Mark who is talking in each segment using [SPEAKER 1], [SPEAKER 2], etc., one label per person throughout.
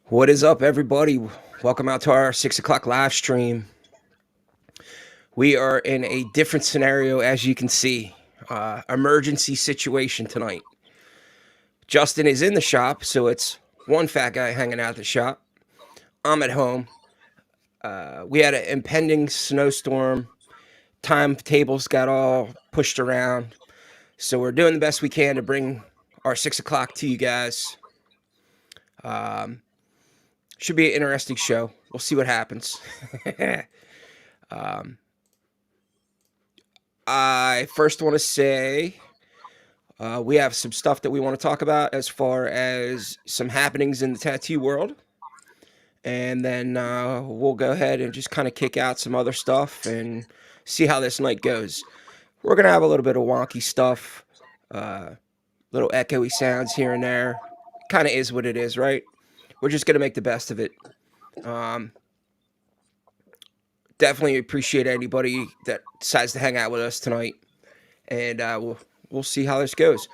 [SPEAKER 1] What is up, everybody? Welcome out to our 6 o'clock live stream. We are in a different scenario, as you can see. Emergency situation tonight. Justin is in the shop, so it's one fat guy hanging out at the shop. I'm at home. We had an impending snowstorm. Timetables got all pushed around. So we're doing the best we can to bring our 6 o'clock to you guys. Um, should be an interesting show. We'll see what happens. um, I first want to say we have some stuff that we want to talk about as far as some happenings in the tattoo world. And then we'll go ahead and just kind of kick out some other stuff and see how this night goes. We're going to have a little bit of wonky stuff, little echoey sounds here and there. Kind of is what it is, right? We're just going to make the best of it. Um, Definitely appreciate anybody that decides to hang out with us tonight. And we'll see how this goes.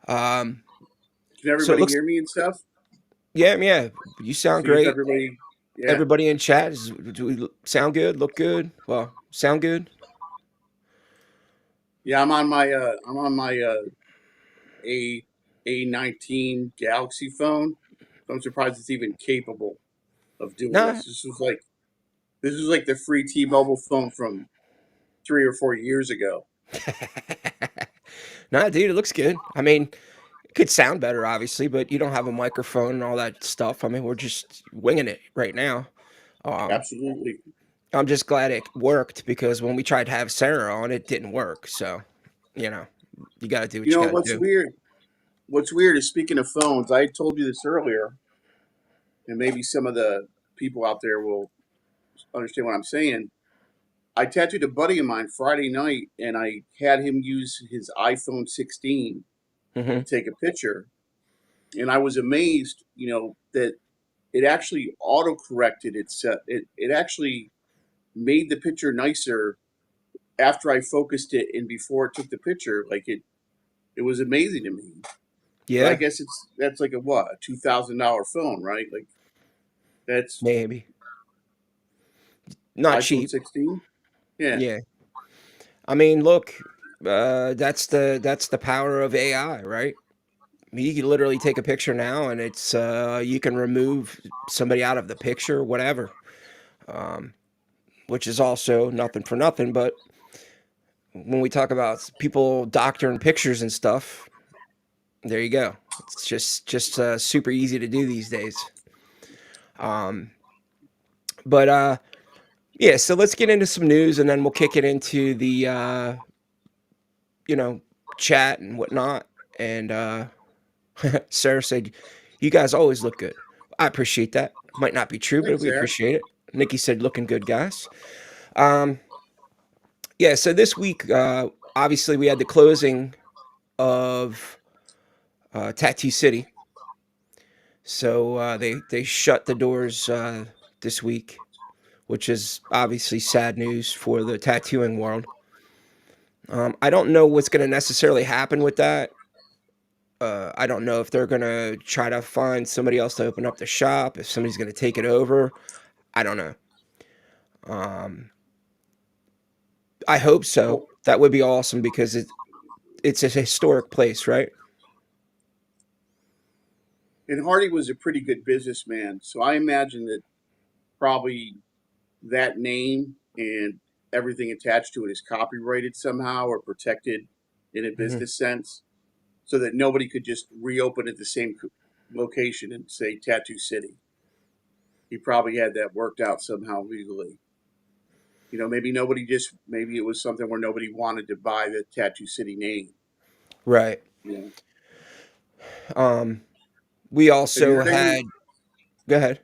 [SPEAKER 1] Um,
[SPEAKER 2] Can
[SPEAKER 1] so it
[SPEAKER 2] everybody
[SPEAKER 1] looks,
[SPEAKER 2] hear me and stuff?
[SPEAKER 1] yeah, you sound
[SPEAKER 2] See if
[SPEAKER 1] great.
[SPEAKER 2] everybody, yeah,
[SPEAKER 1] Everybody in chat, do we sound good? Look good? Well, sound good?
[SPEAKER 2] yeah. I'm on my A A19 Galaxy phone. So I'm surprised it's even capable of doing
[SPEAKER 1] Nah,
[SPEAKER 2] this. This was like the free T-Mobile phone from 3 or 4 years ago.
[SPEAKER 1] nah, dude, it looks good. I mean, it could sound better, obviously, but you don't have a microphone and all that stuff. I mean, we're just winging it right now. Um,
[SPEAKER 2] Absolutely.
[SPEAKER 1] I'm just glad it worked because when we tried to have Sarah on, it didn't work. So, you know, you got to do what
[SPEAKER 2] You
[SPEAKER 1] you
[SPEAKER 2] know
[SPEAKER 1] got to
[SPEAKER 2] what's
[SPEAKER 1] do.
[SPEAKER 2] weird? What's weird is speaking of phones. I told you this earlier, and maybe some of the people out there will understand what I'm saying. I tattooed a buddy of mine Friday night, and I had him use his iPhone 16
[SPEAKER 1] Hmm.
[SPEAKER 2] to take a picture, and I was amazed, that it actually auto corrected itself. It actually made the picture nicer after I focused it and before it took the picture. Like it was amazing to me. But I
[SPEAKER 1] Yeah,
[SPEAKER 2] guess that's like a $2,000 phone, right? Like that's
[SPEAKER 1] maybe. Not
[SPEAKER 2] iPhone
[SPEAKER 1] cheap.
[SPEAKER 2] 16. Yeah,
[SPEAKER 1] Yeah. I mean, look, that's the power of AI, right? You can literally take a picture now, and it's you can remove somebody out of the picture, whatever. Um, which is also nothing for nothing. But when we talk about people doctoring pictures and stuff, there you go. It's just super easy to do these days. Um, but yeah, so let's get into some news, and then we'll kick it into the you know chat and whatnot. And Sarah said, "You guys always look good." I appreciate that. Might not be true, but
[SPEAKER 2] thanks,
[SPEAKER 1] we
[SPEAKER 2] Sarah.
[SPEAKER 1] appreciate it. Nikki said, "Looking good, guys." Um, yeah. So this week, obviously, we had the closing of Tattoo City. So they shut the doors this week, which is obviously sad news for the tattooing world. I don't know what's going to necessarily happen with that. I don't know if they're going to try to find somebody else to open up the shop, if somebody's going to take it over. I don't know. Um, I hope so.
[SPEAKER 2] Well,
[SPEAKER 1] That would be awesome because it's a historic place, right?
[SPEAKER 2] and Hardy was a pretty good businessman, so I imagine that probably that name and everything attached to it is copyrighted somehow or protected in a
[SPEAKER 1] Hmm.
[SPEAKER 2] business sense, so that nobody could just reopen at the same location and say Tattoo City. He probably had that worked out somehow legally. Maybe it was something where nobody wanted to buy the Tattoo City name.
[SPEAKER 1] Right.
[SPEAKER 2] You know,
[SPEAKER 1] Um, we
[SPEAKER 2] have you
[SPEAKER 1] also
[SPEAKER 2] heard any?
[SPEAKER 1] had. Go ahead.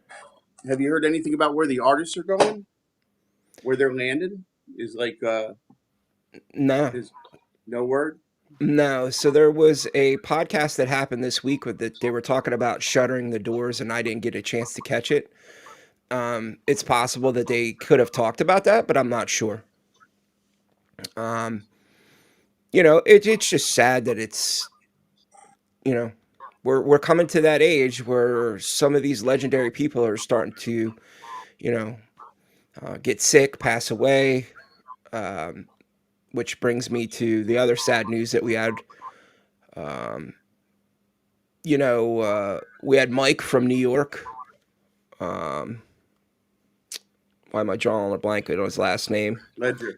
[SPEAKER 2] Have you heard anything about where the artists are going? Where they're landing? Is like
[SPEAKER 1] No.
[SPEAKER 2] is no word.
[SPEAKER 1] No, so there was a podcast that happened this week with that they were talking about shuttering the doors, and I didn't get a chance to catch it. It's possible that they could have talked about that, but I'm not sure. Um, it's just sad that it's you know we're coming to that age where some of these legendary people are starting to, you know, get sick, pass away. Um, which brings me to the other sad news that we had. Um, we had Mike from New York. Um, why am I drawing a blanket on his last name?
[SPEAKER 2] Ledger.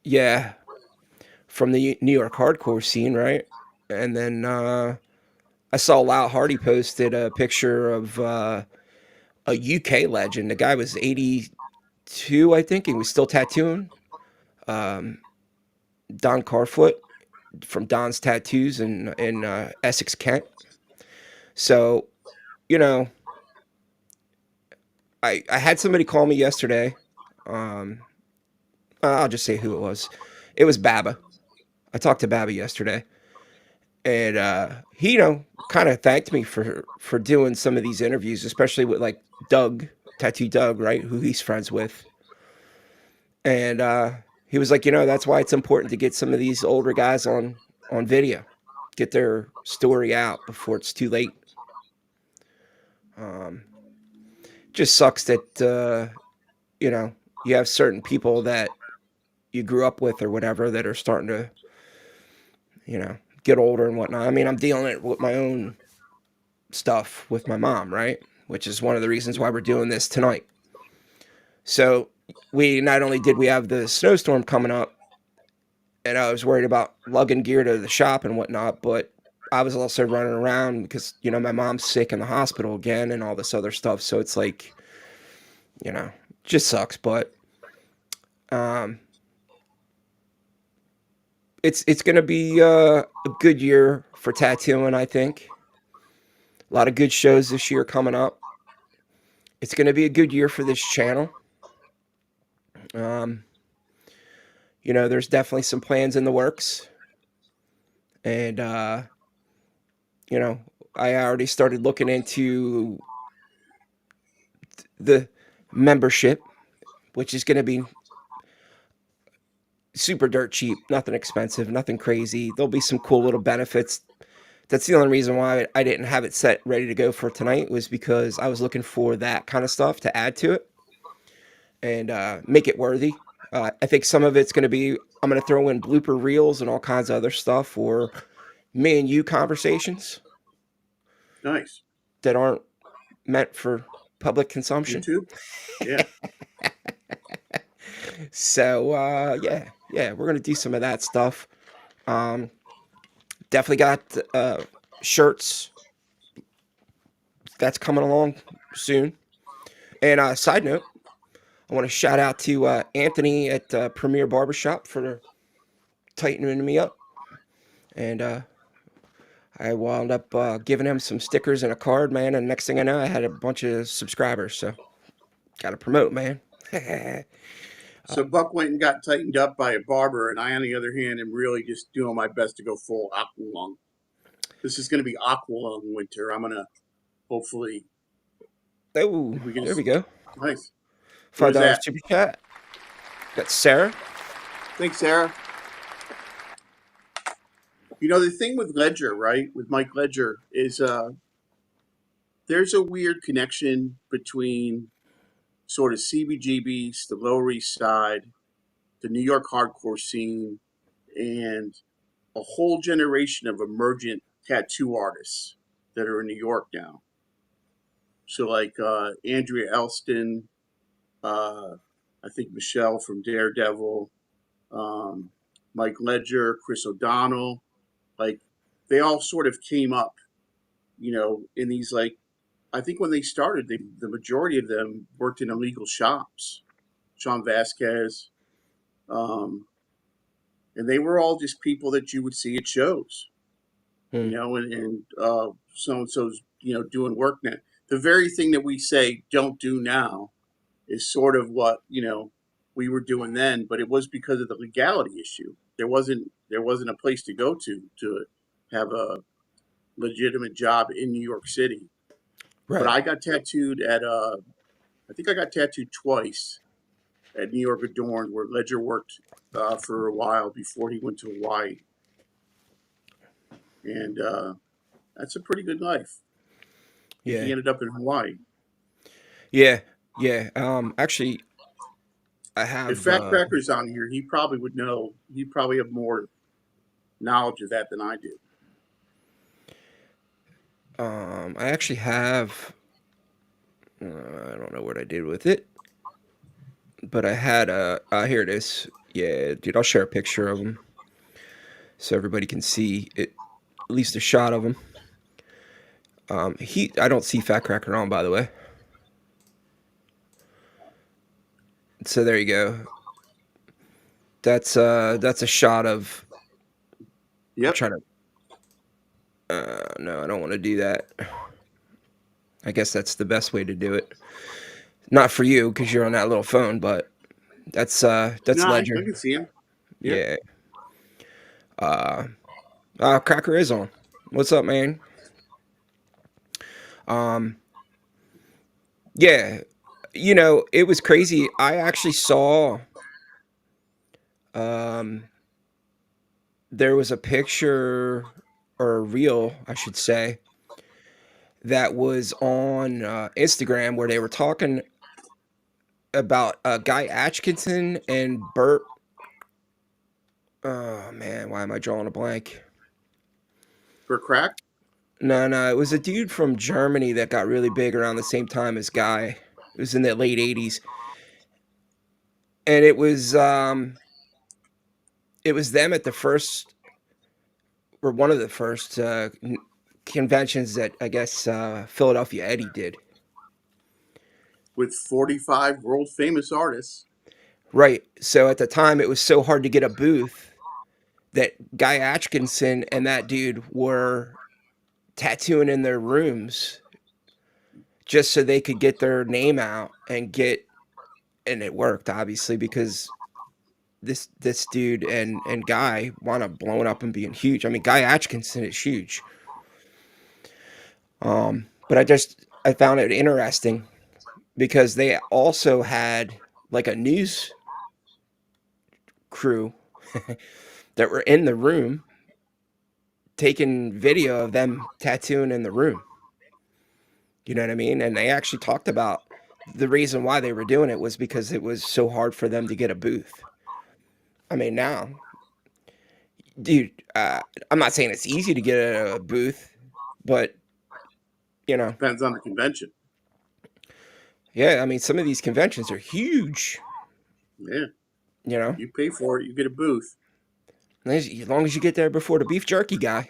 [SPEAKER 1] Yeah, from the New York hardcore scene, right? And then I saw Loud Hardy posted a picture of a UK legend. The guy was 82, I think, and was still tattooing. Um, Don Carfoot from Don's Tattoos in Essex, Kent. So, you know, I had somebody call me yesterday. Um, I'll just say who it was. It was Baba. I talked to Baba yesterday, and he, kind of thanked me for doing some of these interviews, especially with like Doug, Tattoo Doug, right, who he's friends with. And he was like, that's why it's important to get some of these older guys on video, get their story out before it's too late. Um, just sucks that you have certain people that you grew up with or whatever that are starting to get older and whatnot. I mean, I'm dealing it with my own stuff with my mom, right? Which is one of the reasons why we're doing this tonight. So we not only did we have the snowstorm coming up, and I was worried about lugging gear to the shop and whatnot, but I was also running around because my mom's sick in the hospital again and all this other stuff. So it's like, just sucks. But um, it's gonna be a good year for tattooing, I think. A lot of good shows this year coming up. It's gonna be a good year for this channel. Um, there's definitely some plans in the works, and you know, I already started looking into the membership, which is going to be super dirt cheap, nothing expensive, nothing crazy. There'll be some cool little benefits. That's the only reason why I didn't have it set ready to go for tonight was because I was looking for that kind of stuff to add to it and make it worthy. I think some of it's going to be I'm going to throw in blooper reels and all kinds of other stuff for me and you conversations
[SPEAKER 2] Nice.
[SPEAKER 1] that aren't meant for public consumption.
[SPEAKER 2] YouTube. Yeah.
[SPEAKER 1] So yeah, we're gonna do some of that stuff. Um, definitely got shirts that's coming along soon. And side note, I want to shout out to Anthony at Premier Barbershop for tightening me up. And I wound up giving him some stickers and a card, man. And next thing I know, I had a bunch of subscribers. So got to promote, man.
[SPEAKER 2] So Buck went and got tightened up by a barber, and I, on the other hand, am really just doing my best to go full aqualung. This is going to be aqualung winter. I'm gonna hopefully,
[SPEAKER 1] Oh,
[SPEAKER 2] if we can
[SPEAKER 1] there we
[SPEAKER 2] just,
[SPEAKER 1] go.
[SPEAKER 2] nice. Who is
[SPEAKER 1] $5
[SPEAKER 2] that?
[SPEAKER 1] super chat. Got Sarah.
[SPEAKER 2] Thanks, Sarah. The thing with Ledger, right? With Mike Ledger, is there's a weird connection between sort of CBGB's, the Lower East Side, the New York hardcore scene, and a whole generation of emergent tattoo artists that are in New York now. So like Andrea Elston, uh, I think Michelle from Daredevil, um, Mike Ledger, Chris O'Donnell, like they all sort of came up, in these like I think when they started, the majority of them worked in illegal shops. Sean Vasquez, um, and they were all just people that you would see at shows,
[SPEAKER 1] Hmm.
[SPEAKER 2] and so and so's doing work now. The very thing that we say don't do now is sort of what we were doing then, but it was because of the legality issue. There wasn't a place to go to have a legitimate job in New York City. But
[SPEAKER 1] Right.
[SPEAKER 2] I got tattooed at I think I got tattooed twice at New York Adorned, where Ledger worked for a while before he went to Hawaii. And That's a pretty good life. I think
[SPEAKER 1] Yeah,
[SPEAKER 2] he ended up in Hawaii.
[SPEAKER 1] yeah, yeah. Actually, I
[SPEAKER 2] If
[SPEAKER 1] have.
[SPEAKER 2] Fat Cracker's on here, he probably would know. He'd probably have more knowledge of that than I do.
[SPEAKER 1] I actually have. I don't know what I did with it, but I had a. Here it is. Yeah, dude. I'll share a picture of him so everybody can see it, at least a shot of him. He. I don't see Fat Cracker on, by the way. So there you go. That's a shot of. I'm
[SPEAKER 2] Yep.
[SPEAKER 1] trying to. No, I don't want to do that. I guess that's the best way to do it. Not for you because you're on that little phone, but that's
[SPEAKER 2] No, I
[SPEAKER 1] Ledger.
[SPEAKER 2] can see him. Yep.
[SPEAKER 1] Yeah. Uh, Cracker is on. What's up, man? Um, yeah. It was crazy. I actually saw um there was a picture or a reel, I should say, that was on Instagram where they were talking about Guy Atkinson and Bert. Oh man, why am I drawing a blank?
[SPEAKER 2] For crack
[SPEAKER 1] No, no, it was a dude from Germany that got really big around the same time as Guy. It was in the late '80s, and it was them at the first or one of the first conventions that I guess Philadelphia Eddie did.
[SPEAKER 2] with 45 world famous artists.
[SPEAKER 1] Right. So at the time, it was so hard to get a booth that Guy Atkinson and that dude were tattooing in their rooms just so they could get their name out and and it worked obviously because this dude and Guy wound up blowing up and being huge. I mean, Guy Atkinson is huge. But I found it interesting because they also had like a news crew that were in the room taking video of them tattooing in the room. You know what I mean? And they actually talked about the reason why they were doing it was because it was so hard for them to get a booth. I mean, now, dude, I'm not saying it's easy to get a booth, but you know,
[SPEAKER 2] Depends on the convention.
[SPEAKER 1] yeah, I mean, some of these conventions are huge.
[SPEAKER 2] Yeah.
[SPEAKER 1] You know,
[SPEAKER 2] You pay for it, you get a booth.
[SPEAKER 1] as long as you get there before the beef jerky guy.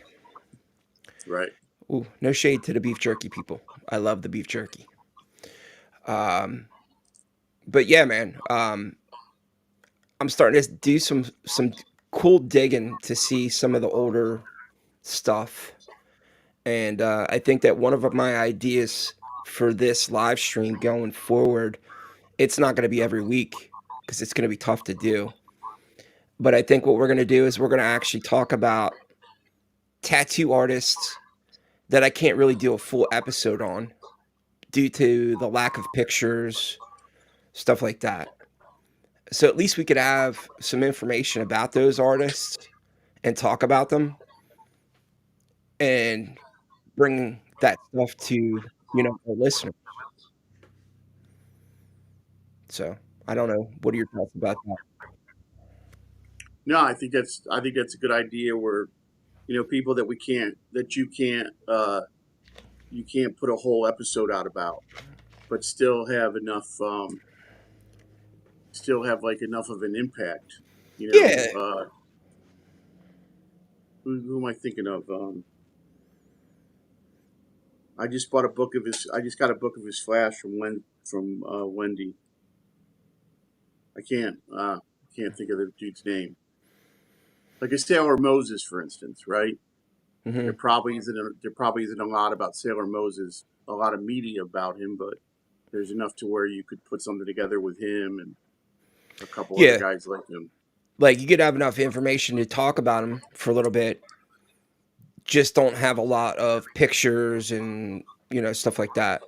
[SPEAKER 2] Right.
[SPEAKER 1] Ooh, no shade to the beef jerky people. I love the beef jerky. Um, but yeah, man, I'm starting to do some cool digging to see some of the older stuff, and I think that one of my ideas for this live stream going forward, it's not going to be every week because it's going to be tough to do. But I think what we're going to do is we're going to actually talk about tattoo artists that I can't really do a full episode on due to the lack of pictures, stuff like that. So at least we could have some information about those artists and talk about them and bring that stuff to, our listeners. So I don't know. What are your thoughts about that?
[SPEAKER 2] No, I think that's a good idea where, people that we can't that you can't put a whole episode out about, but still have like enough of an impact. You
[SPEAKER 1] Yeah.
[SPEAKER 2] Who am I thinking of? I just got a book of his flash from Wendy. I can't think of the dude's name. Like a Sailor Moses, for instance, right?
[SPEAKER 1] Hmm.
[SPEAKER 2] There probably isn't a lot about Sailor Moses, a lot of media about him, but there's enough to where you could put something together with him and a couple other
[SPEAKER 1] Yeah.
[SPEAKER 2] guys like him.
[SPEAKER 1] Like you could have enough information to talk about them for a little bit. Just don't have a lot of pictures and stuff like that.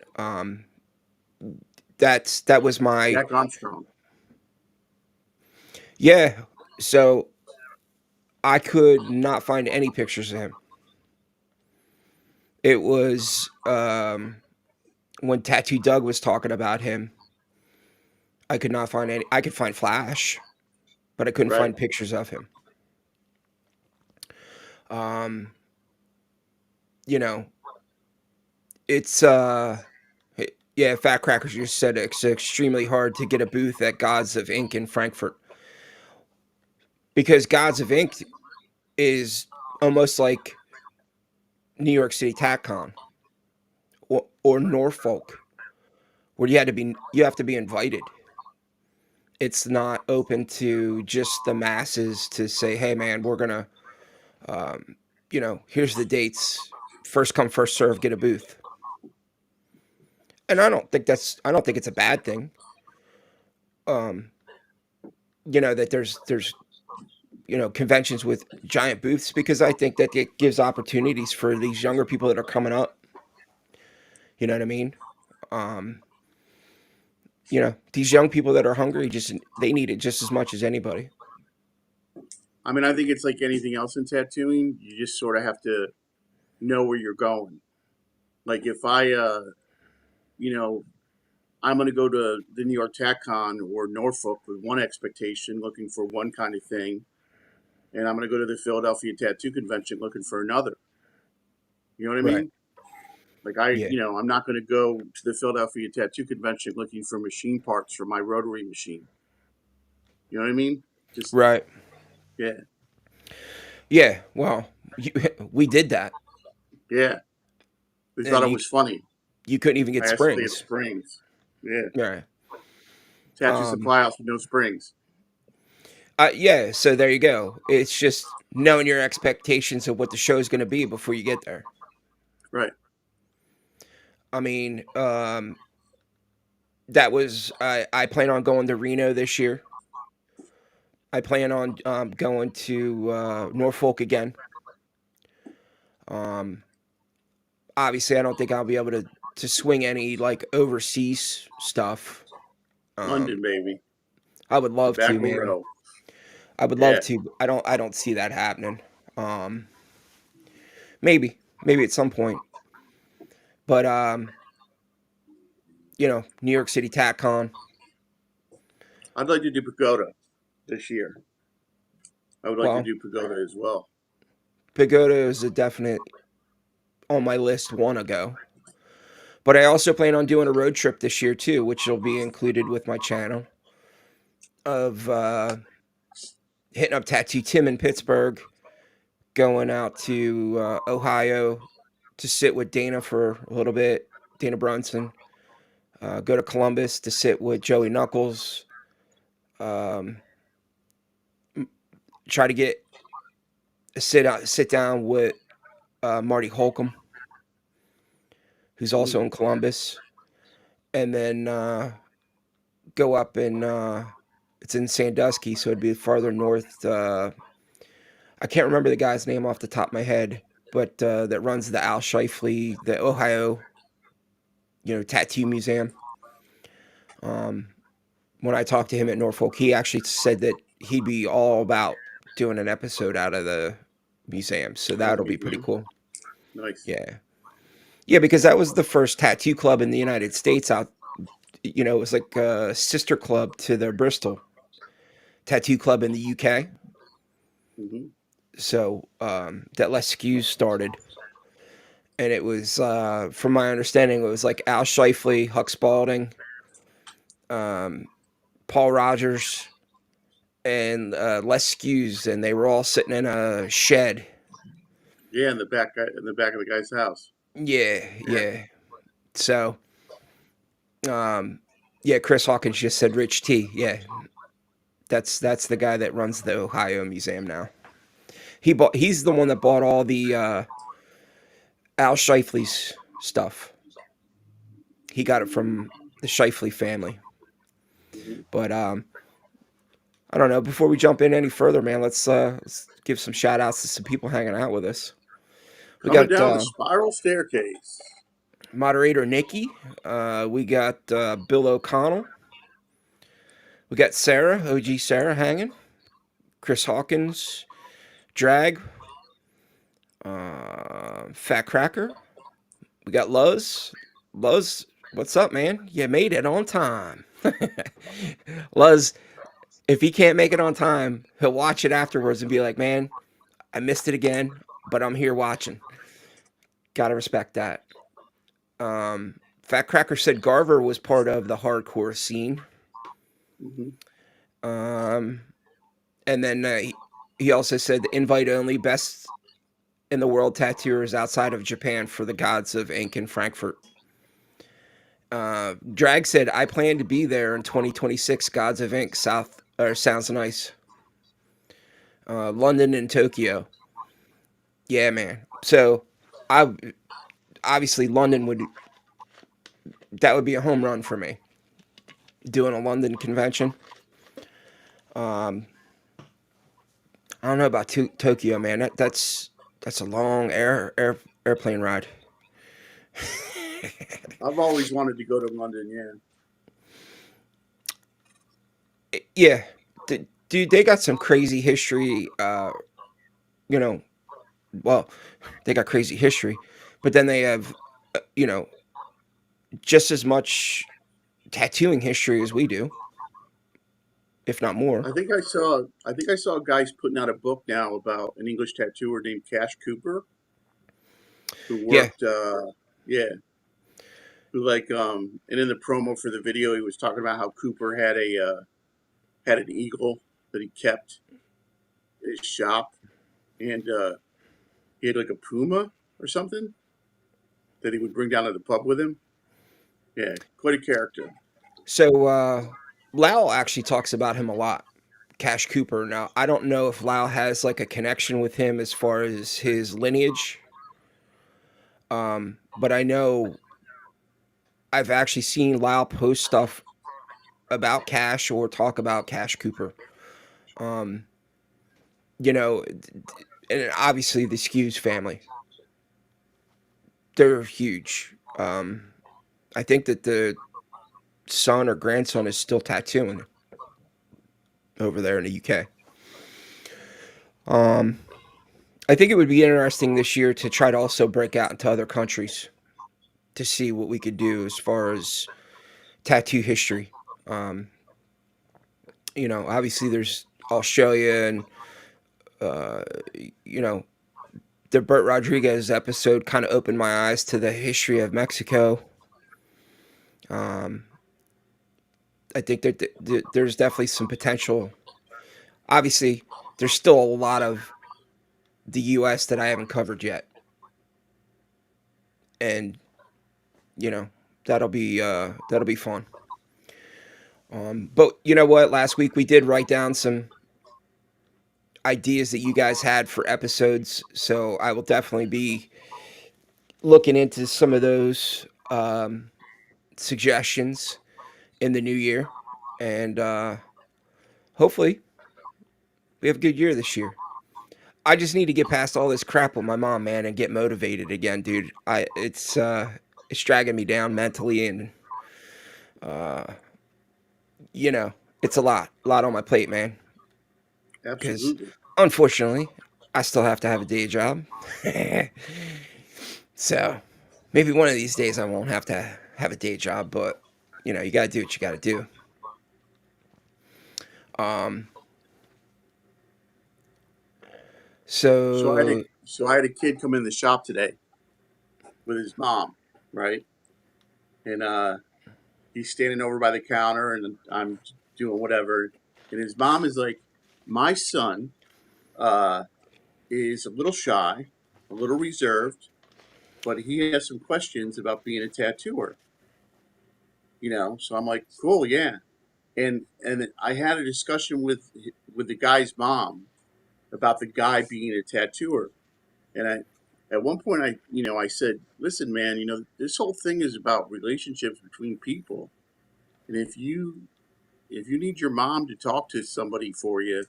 [SPEAKER 1] That was my
[SPEAKER 2] Jack Armstrong.
[SPEAKER 1] yeah. So I could not find any pictures of him. It was when Tattoo Doug was talking about him. I could not find any. I could find Flash, but I couldn't
[SPEAKER 2] Right.
[SPEAKER 1] find pictures of him. Um, you know, it's yeah, Fat Crackers just said it's extremely hard to get a booth at Gods of Ink in Frankfurt because Gods of Ink is almost like New York City TatCon or Norfolk, where you have to be invited. It's not open to just the masses to say, "Hey, man, we're gonna, um, here's the dates. First come, first serve. Get a booth." And I don't think it's a bad thing. Um, that there's conventions with giant booths because I think that it gives opportunities for these younger people that are coming up. You know what I mean? Um, these young people that are hungry just they need it just as much as anybody.
[SPEAKER 2] I mean, I think it's like anything else in tattooing. You just sort of have to know where you're going. Like if you know, I'm going to go to the New York TatCon or Norfolk with one expectation, looking for one kind of thing, and I'm going to go to the Philadelphia Tattoo Convention looking for another. You know what I
[SPEAKER 1] Right.
[SPEAKER 2] mean? Like
[SPEAKER 1] Yeah.
[SPEAKER 2] I'm not going to go to the Philadelphia Tattoo Convention looking for machine parts for my rotary machine. You know what I mean? Just
[SPEAKER 1] Right.
[SPEAKER 2] yeah,
[SPEAKER 1] Yeah. Well, we did that,
[SPEAKER 2] yeah. We thought
[SPEAKER 1] and
[SPEAKER 2] it was funny.
[SPEAKER 1] you couldn't even
[SPEAKER 2] I
[SPEAKER 1] get
[SPEAKER 2] asked if they had
[SPEAKER 1] springs.
[SPEAKER 2] springs. Yeah,
[SPEAKER 1] Right.
[SPEAKER 2] tattoo
[SPEAKER 1] Um.
[SPEAKER 2] supply house with no springs.
[SPEAKER 1] Yeah. So there you go. It's just knowing your expectations of what the show is going to be before you get there.
[SPEAKER 2] Right.
[SPEAKER 1] I mean, that was I plan on going to Reno this year. I plan on going to Norfolk again. Um, Obviously, I don't think I'll be able to swing any like overseas stuff. Um,
[SPEAKER 2] London, baby.
[SPEAKER 1] I would
[SPEAKER 2] The
[SPEAKER 1] love
[SPEAKER 2] back
[SPEAKER 1] to, man.
[SPEAKER 2] row.
[SPEAKER 1] I would love
[SPEAKER 2] Yeah.
[SPEAKER 1] to. But I don't see that happening. Um, maybe at some point. But New York City TatCon.
[SPEAKER 2] I'd like to do Pagoda this year. I would like to
[SPEAKER 1] Well,
[SPEAKER 2] do Pagoda as well.
[SPEAKER 1] Pagoda is a definite on my list one ago. But I also plan on doing a road trip this year too, which will be included with my channel of hitting up Tattoo Tim in Pittsburgh, going out to Ohio to sit with Dana for a little bit, Dana Brunson. Go to Columbus to sit with Joey Knuckles. Um, Try to get sit down with Marty Holcomb, who's also
[SPEAKER 2] Mm.
[SPEAKER 1] in Columbus, and then go up and it's in Sandusky, so it'd be farther north. I can't remember the guy's name off the top of my head, but that runs the Al Shifley, the Ohio, tattoo museum. Um, when I talked to him at Norfolk, he actually said that he'd be all about doing an episode out of the museum. So
[SPEAKER 2] Out of the
[SPEAKER 1] that'll be pretty
[SPEAKER 2] museum.
[SPEAKER 1] cool.
[SPEAKER 2] Nice.
[SPEAKER 1] Yeah. Yeah, because that was the first tattoo club in the United States out. It was like a sister club to the Bristol tattoo club in the UK.
[SPEAKER 2] Hmm.
[SPEAKER 1] So that Les Skews started. And it was, from my understanding, it was like Al Shifley, Huck Spalding, um, Paul Rogers, and Les Skews, and they were all sitting in a shed.
[SPEAKER 2] Yeah, in the back of the guy's house.
[SPEAKER 1] Yeah,
[SPEAKER 2] Yeah.
[SPEAKER 1] yeah. So, um, yeah, Chris Hawkins just said Rich T. Yeah, that's the guy that runs the Ohio Museum now. He's the one that bought all the Al Shifley's stuff. He got it from the Shifley family.
[SPEAKER 2] Hmm.
[SPEAKER 1] But I don't know. Before we jump in any further, man, let's give some shout outs to some people hanging out with us. We
[SPEAKER 2] Coming
[SPEAKER 1] got
[SPEAKER 2] down the spiral staircase.
[SPEAKER 1] moderator Nikki. We got Bill O'Connell. We got Sarah, OG Sarah, hanging. Chris Hawkins, Drag, Fat Cracker. We got Luz. Luz, what's up, man? You made it on time. Luz, if he can't make it on time, he'll watch it afterwards and be like, man, I missed it again, but I'm here watching. Gotta respect that. Fat Cracker said Garver was part of the hardcore scene.
[SPEAKER 2] Hmm.
[SPEAKER 1] Um, and then he also said the invite only best in the world tattooers outside of Japan for the gods of ink in Frankfurt. Drag said, I plan to be there in 2026. Gods of Ink, South, or sounds nice. London and Tokyo. Yeah, man. So, I obviously London would that would be a home run for me. Doing a London convention. Um, I don't know about Tokyo, man. That's a long airplane ride.
[SPEAKER 2] I've always wanted to go to London. Yeah,
[SPEAKER 1] Yeah, dude, they got some crazy history. You know, well, they got crazy history, but then they have, you know, just as much tattooing history as we do, if not more.
[SPEAKER 2] I think I saw guys putting out a book now about an English tattooer named Cash Cooper who
[SPEAKER 1] Yeah.
[SPEAKER 2] worked. Yeah, who and in the promo for the video, he was talking about how Cooper had an eagle that he kept in his shop, and he had like a puma or something that he would bring down to the pub with him. Yeah, quite a character.
[SPEAKER 1] So Lau actually talks about him a lot. Cash Cooper. Now, I don't know if Lau has like a connection with him as far as his lineage, but I know I've actually seen Lau post stuff about Cash or talk about Cash Cooper. Um, you know, and obviously the Skews family, they're huge. I think that the son or grandson is still tattooing over there in the UK. Um, I think it would be interesting this year to try to also break out into other countries to see what we could do as far as tattoo history. Um, Obviously there's Australia and uh, you know the Burt Rodriguez episode kind of opened my eyes to the history of Mexico. Um, I think that there's definitely some potential. Obviously, there's still a lot of the U.S. that I haven't covered yet, and you know that'll be fun. But you know what? Last week we did write down some ideas that you guys had for episodes, so I will definitely be looking into some of those suggestions in the new year, and hopefully we have a good year this year. I just need to get past all this crap with my mom, man, and get motivated again, dude. It's dragging me down mentally, and uh, you know, it's a lot on my plate, man. Because
[SPEAKER 2] Absolutely.
[SPEAKER 1] unfortunately, I still have to have a day job. So maybe one of these days I won't have to have a day job, but you got to do what you got to do. Um,
[SPEAKER 2] So I had a
[SPEAKER 1] so
[SPEAKER 2] so I had a kid come in the shop today with his mom, right? And he's standing over by the counter, and I'm doing whatever, and his mom is like, "My son uh, is a little shy, a little reserved, but he has some questions about being a tattooer." So I'm like, "Cool, yeah." And I had a discussion with the guy's mom about the guy being a tattooer. And at one point, I said, "Listen, man, this whole thing is about relationships between people. And if you need your mom to talk to somebody for you,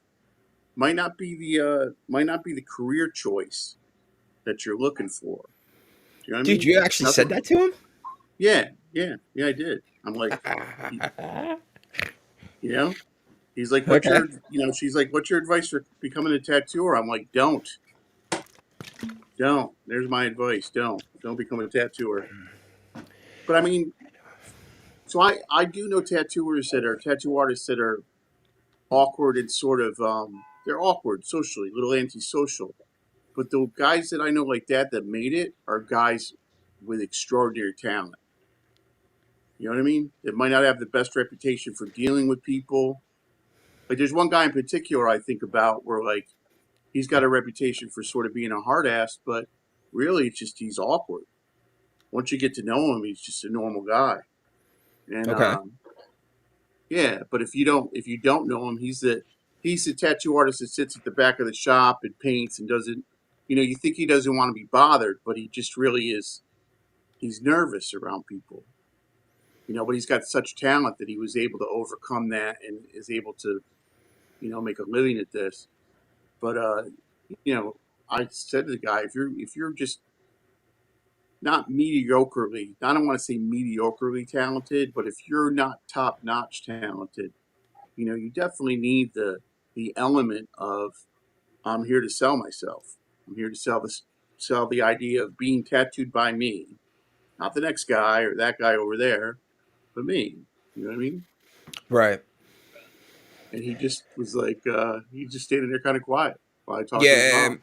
[SPEAKER 2] might not be the career choice that you're looking for. Do you know what I
[SPEAKER 1] dude,
[SPEAKER 2] mean?
[SPEAKER 1] you actually said
[SPEAKER 2] Nothing.
[SPEAKER 1] that to him?
[SPEAKER 2] Yeah, yeah, yeah. I did. I'm like, y- you know, he's like, "What's
[SPEAKER 1] Okay.
[SPEAKER 2] your?" She's like, "What's your advice for becoming a tattooer?" I'm like, "Don't, Don't. There's my advice. Don't become a tattooer. But I mean, so I do know tattooers that are tattoo artists that are awkward and sort of they're awkward socially, a little antisocial. But the guys that I know like that made it are guys with extraordinary talent. You know what I mean? That might not have the best reputation for dealing with people. Like there's one guy in particular I think about where like he's got a reputation for sort of being a hard ass, but really it's just he's awkward. Once you get to know him, he's just a normal guy. And
[SPEAKER 1] Okay.
[SPEAKER 2] yeah, but if you don't know him, he's the tattoo artist that sits at the back of the shop and paints and doesn't, you know, you think he doesn't want to be bothered, but he just really is. He's nervous around people, you know, but he's got such talent that he was able to overcome that and is able to, you know, make a living at this. But you know, I said to the guy, if you're just not mediocrely, I don't want to say mediocrely talented, but if you're not top notch talented, you know, you definitely need the element of I'm here to sell myself. I'm here to sell the idea of being tattooed by me, not the next guy or that guy over there, but me. You know what I mean?
[SPEAKER 1] Right.
[SPEAKER 2] And he just was like, he just standing there kind of quiet while I talked to his
[SPEAKER 1] Yeah.
[SPEAKER 2] mom.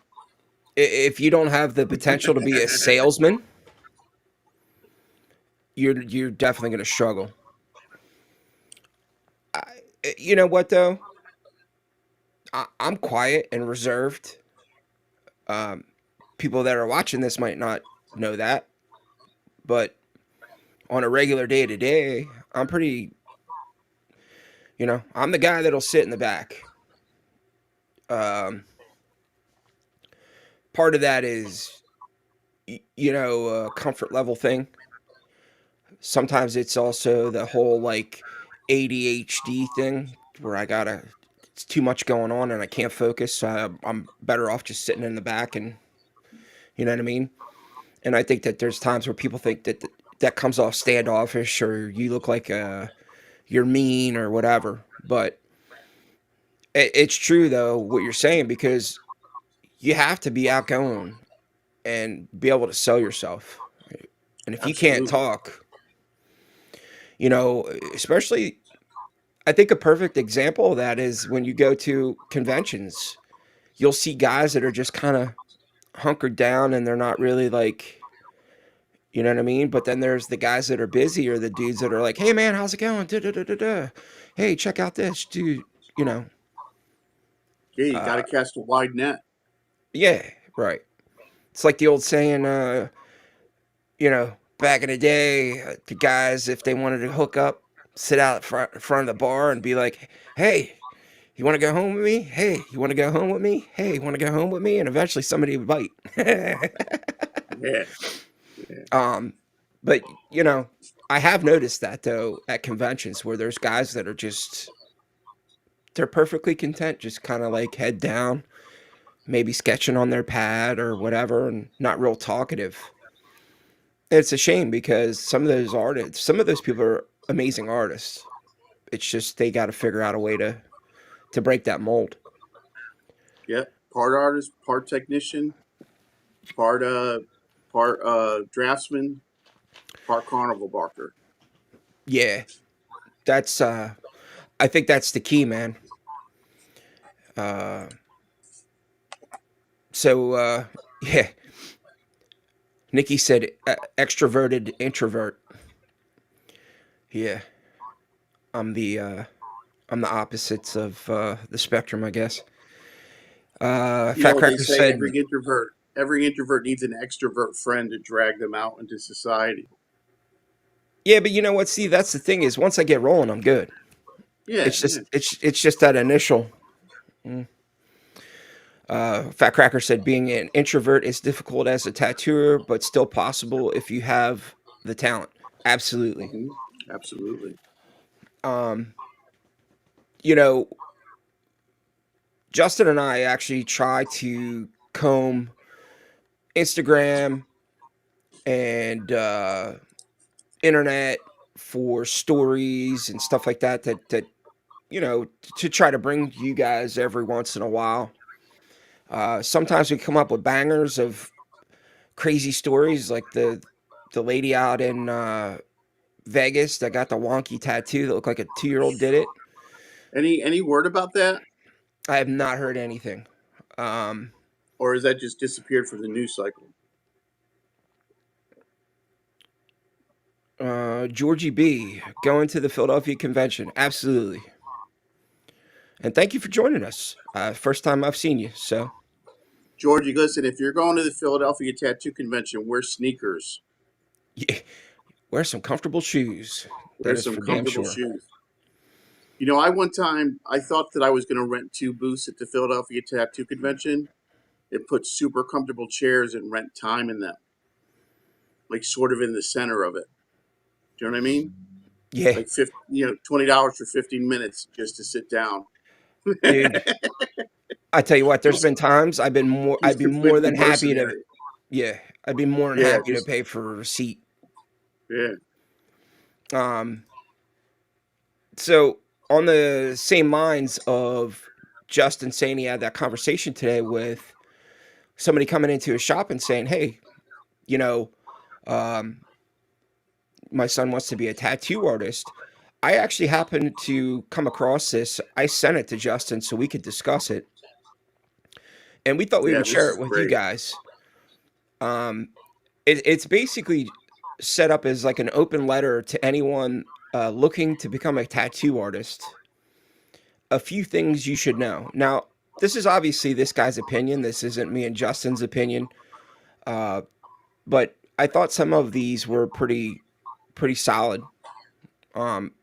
[SPEAKER 1] If you don't have the potential to be a salesman, you're definitely going to struggle. I, you know what though? I'm quiet and reserved. Um, People that are watching this might not know that, but on a regular day to day, I'm pretty. I'm the guy that'll sit in the back. Um, Part of that is, a comfort level thing. Sometimes it's also the whole like ADHD thing where it's too much going on and I can't focus. So I'm better off just sitting in the back and, you know what I mean? And I think that there's times where people think that comes off standoffish or you look like you're mean or whatever. But it's true though what you're saying because you have to be outgoing and be able to sell yourself. And if you can't
[SPEAKER 2] Absolutely.
[SPEAKER 1] talk, especially I think a perfect example of that is when you go to conventions, you'll see guys that are just kind of hunkered down and they're not really like, you know what I mean? But then there's the guys that are busy or the dudes that are like, hey man, how's it going? Da, da, da, da, da. Hey, check out this, dude. You know,
[SPEAKER 2] Yeah, you got
[SPEAKER 1] uh,
[SPEAKER 2] to cast a wide net.
[SPEAKER 1] yeah, right. It's like the old saying, back in the day, the guys, if they wanted to hook up, sit out front of the bar and be like, hey, you want to go home with me? Hey, you want to go home with me? Hey, you want to go home with me? And eventually somebody would bite.
[SPEAKER 2] Yeah, yeah,
[SPEAKER 1] um, but you know, I have noticed that though at conventions where there's guys that are just they're perfectly content, just kind of like head down, maybe sketching on their pad or whatever, and not real talkative. It's a shame because some of those people are amazing artists. It's just they got to figure out a way to break that mold.
[SPEAKER 2] yeah. Part artist, part technician, part draftsman, part carnival barker.
[SPEAKER 1] Yeah, that's I think that's the key, man. Uh, so yeah, Nikki said extroverted introvert. Yeah, I'm the uh, I'm the opposites of the spectrum, I guess.
[SPEAKER 2] You know
[SPEAKER 1] Fat
[SPEAKER 2] what they
[SPEAKER 1] Cracker
[SPEAKER 2] say?
[SPEAKER 1] said,
[SPEAKER 2] Every introvert needs an extrovert friend to drag them out into society.
[SPEAKER 1] "Yeah, but you know what? See, that's the thing is, once I get rolling, I'm good.
[SPEAKER 2] Yeah,
[SPEAKER 1] It's
[SPEAKER 2] yeah.
[SPEAKER 1] just it's just that initial." Mm. Fat Cracker said, "Being an introvert is difficult as a tattooer, but still possible if you have the talent." Absolutely.
[SPEAKER 2] Hmm. Absolutely.
[SPEAKER 1] Um, you know, Justin and I actually try to comb Instagram and internet for stories and stuff like that to try to bring you guys every once in a while. Sometimes we come up with bangers of crazy stories like the lady out in Vegas that got the wonky tattoo that looked like a 2-year-old did it.
[SPEAKER 2] Any word about that,
[SPEAKER 1] I have not heard anything. Um,
[SPEAKER 2] or has that just disappeared from the news cycle?
[SPEAKER 1] Georgie B going to the Philadelphia convention. Absolutely. And thank you for joining us. First time I've seen you. So,
[SPEAKER 2] Georgie, listen, if you're going to the Philadelphia Tattoo Convention, wear sneakers.
[SPEAKER 1] yeah, wear some comfortable shoes.
[SPEAKER 2] Wear
[SPEAKER 1] That is
[SPEAKER 2] some
[SPEAKER 1] for damn
[SPEAKER 2] comfortable
[SPEAKER 1] sure.
[SPEAKER 2] shoes. You know, I one time I thought that I was going to rent two booths at the Philadelphia Tattoo Convention and put super comfortable chairs and rent time in them, like sort of in the center of it. Do you know what I mean?
[SPEAKER 1] Yeah,
[SPEAKER 2] Like $20 for 15 minutes just to sit down.
[SPEAKER 1] dude. I tell you what, there's
[SPEAKER 2] just
[SPEAKER 1] been times I'd
[SPEAKER 2] just
[SPEAKER 1] be
[SPEAKER 2] to flip
[SPEAKER 1] more
[SPEAKER 2] the
[SPEAKER 1] than happy to,
[SPEAKER 2] mercenary.
[SPEAKER 1] yeah, I'd be more than
[SPEAKER 2] Yeah,
[SPEAKER 1] happy to
[SPEAKER 2] just
[SPEAKER 1] pay for a receipt.
[SPEAKER 2] yeah,
[SPEAKER 1] Um, so on the same lines of Justin saying he had that conversation today with somebody coming into his shop and saying, "Hey, you know, um, my son wants to be a tattoo artist." I actually happened to come across this. I sent it to Justin so we could discuss it, and we thought we
[SPEAKER 2] yeah.
[SPEAKER 1] would
[SPEAKER 2] This
[SPEAKER 1] share
[SPEAKER 2] is
[SPEAKER 1] it with you
[SPEAKER 2] great.
[SPEAKER 1] guys. Um, it's basically set up as like an open letter to anyone looking to become a tattoo artist. A few things you should know. Now, this is obviously this guy's opinion. This isn't me and Justin's opinion. Uh, but I thought some of these were pretty solid. Um,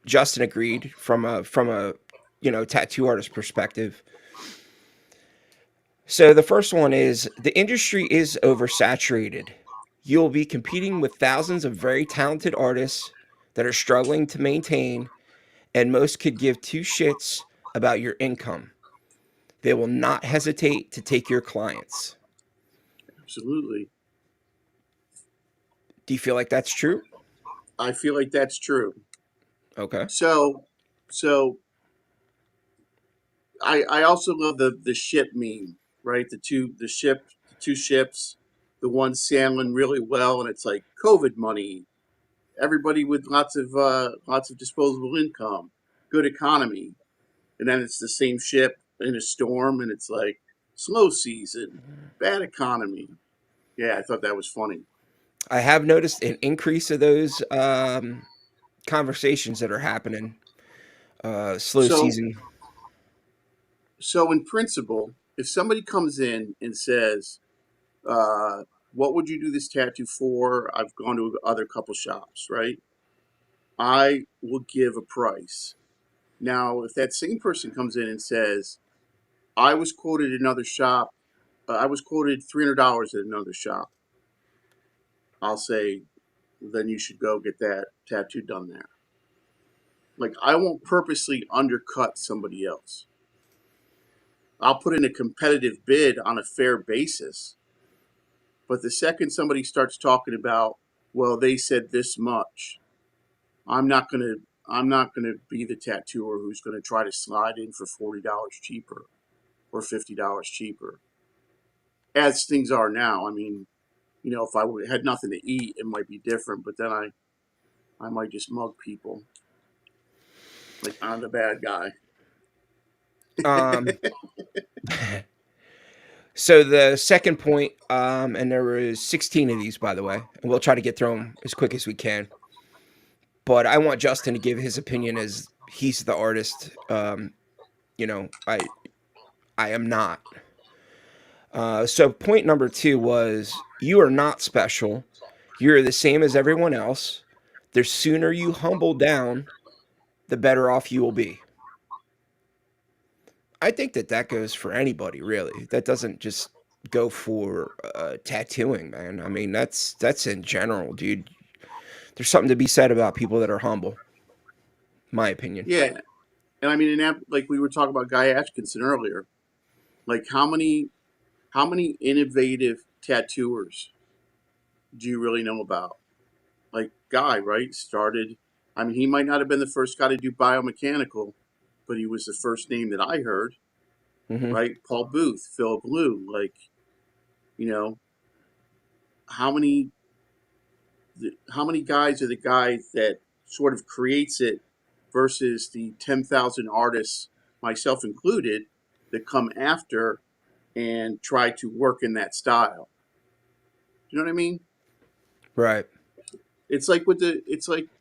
[SPEAKER 1] Justin agreed from a tattoo artist perspective. So the first one is the industry is oversaturated. You'll be competing with thousands of very talented artists that are struggling to maintain, and most could give two shits about your income. They will not hesitate to take your clients.
[SPEAKER 2] Absolutely.
[SPEAKER 1] Do you feel like that's true?
[SPEAKER 2] I feel like that's true.
[SPEAKER 1] Okay.
[SPEAKER 2] So, so I also love the ship meme, right? The two ships, the one sailing really well, and it's like COVID money. Everybody with lots of disposable income, good economy, and then it's the same ship in a storm, and it's like slow season, bad economy. Yeah, I thought that was funny.
[SPEAKER 1] I have noticed an increase of those conversations that are happening. Slow
[SPEAKER 2] So,
[SPEAKER 1] season.
[SPEAKER 2] so in principle, if somebody comes in and says, uh, "What would you do this tattoo for?" I've gone to other couple shops, right? I will give a price. Now, if that same person comes in and says, "I was quoted another shop, I was quoted $300 at another shop," I'll say, then you should go get that tattoo done there. Like, I won't purposely undercut somebody else. I'll put in a competitive bid on a fair basis. But the second somebody starts talking about, well, they said this much, I'm not gonna I'm not gonna be the tattooer who's gonna try to slide in for $40 cheaper or $50 cheaper. As things are now, I mean, if I had nothing to eat, it might be different. But then I might just mug people like I'm the bad guy.
[SPEAKER 1] Um, so the second point, and there was 16 of these, by the way, and we'll try to get through them as quick as we can. But I want Justin to give his opinion as he's the artist. I am not. So point number two was you are not special. You're the same as everyone else. The sooner you humble down, the better off you will be. I think that that goes for anybody, really. That doesn't just go for tattooing, man. I mean, that's in general, dude. There's something to be said about people that are humble, my opinion.
[SPEAKER 2] Yeah, and I mean, like we were talking about Guy Atkinson earlier. Like how many innovative tattooers do you really know about? Like Guy, right? Started. I mean, he might not have been the first guy to do biomechanical, but he was the first name that I heard.
[SPEAKER 1] Hmm.
[SPEAKER 2] Right? Paul Booth, Philip Liu, like you know, how many how many guys are the guy that sort of creates it versus the 10,000 artists, myself included, that come after and try to work in that style. Do you know what I mean?
[SPEAKER 1] Right.
[SPEAKER 2] It's like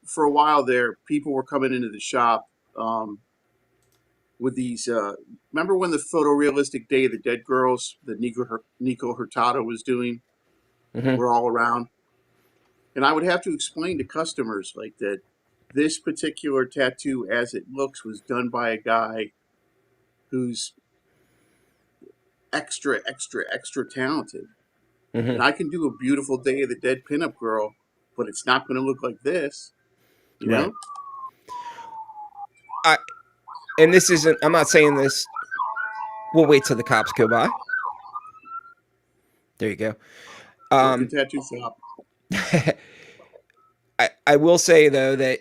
[SPEAKER 2] for a while there, people were coming into the shop um, with these. Remember when the photorealistic Day of the Dead girls that Nico Hurtado was doing
[SPEAKER 1] Hmm.
[SPEAKER 2] were all around, and I would have to explain to customers like that this particular tattoo, as it looks, was done by a guy who's extra talented,
[SPEAKER 1] Hmm.
[SPEAKER 2] and I can do a beautiful Day of the Dead pinup girl, but it's not going to look like this, you
[SPEAKER 1] Right.
[SPEAKER 2] know.
[SPEAKER 1] I and this isn't. I'm not saying this. We'll wait till the cops go by. There you go.
[SPEAKER 2] Working
[SPEAKER 1] Um,
[SPEAKER 2] tattoo shop.
[SPEAKER 1] I will say though that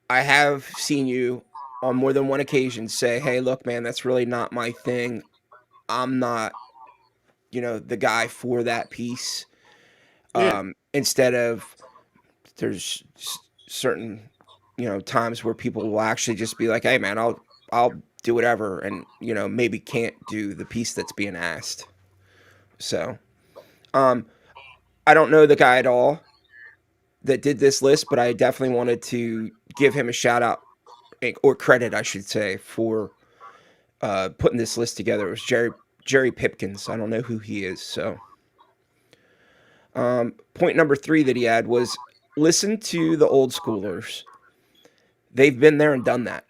[SPEAKER 1] I have seen you on more than one occasion say, "Hey, look, man, that's really not my thing. I'm not, the guy for that piece."
[SPEAKER 2] Yeah.
[SPEAKER 1] Instead of there's certain, times where people will actually just be like, "Hey, man, I'll do whatever," and maybe can't do the piece that's being asked. So, um, I don't know the guy at all that did this list, but I definitely wanted to give him a shout out or credit, I should say, for putting this list together. It was Jerry Pipkins. I don't know who he is. So, point number three that he had was listen to the old schoolers. They've been there and done that.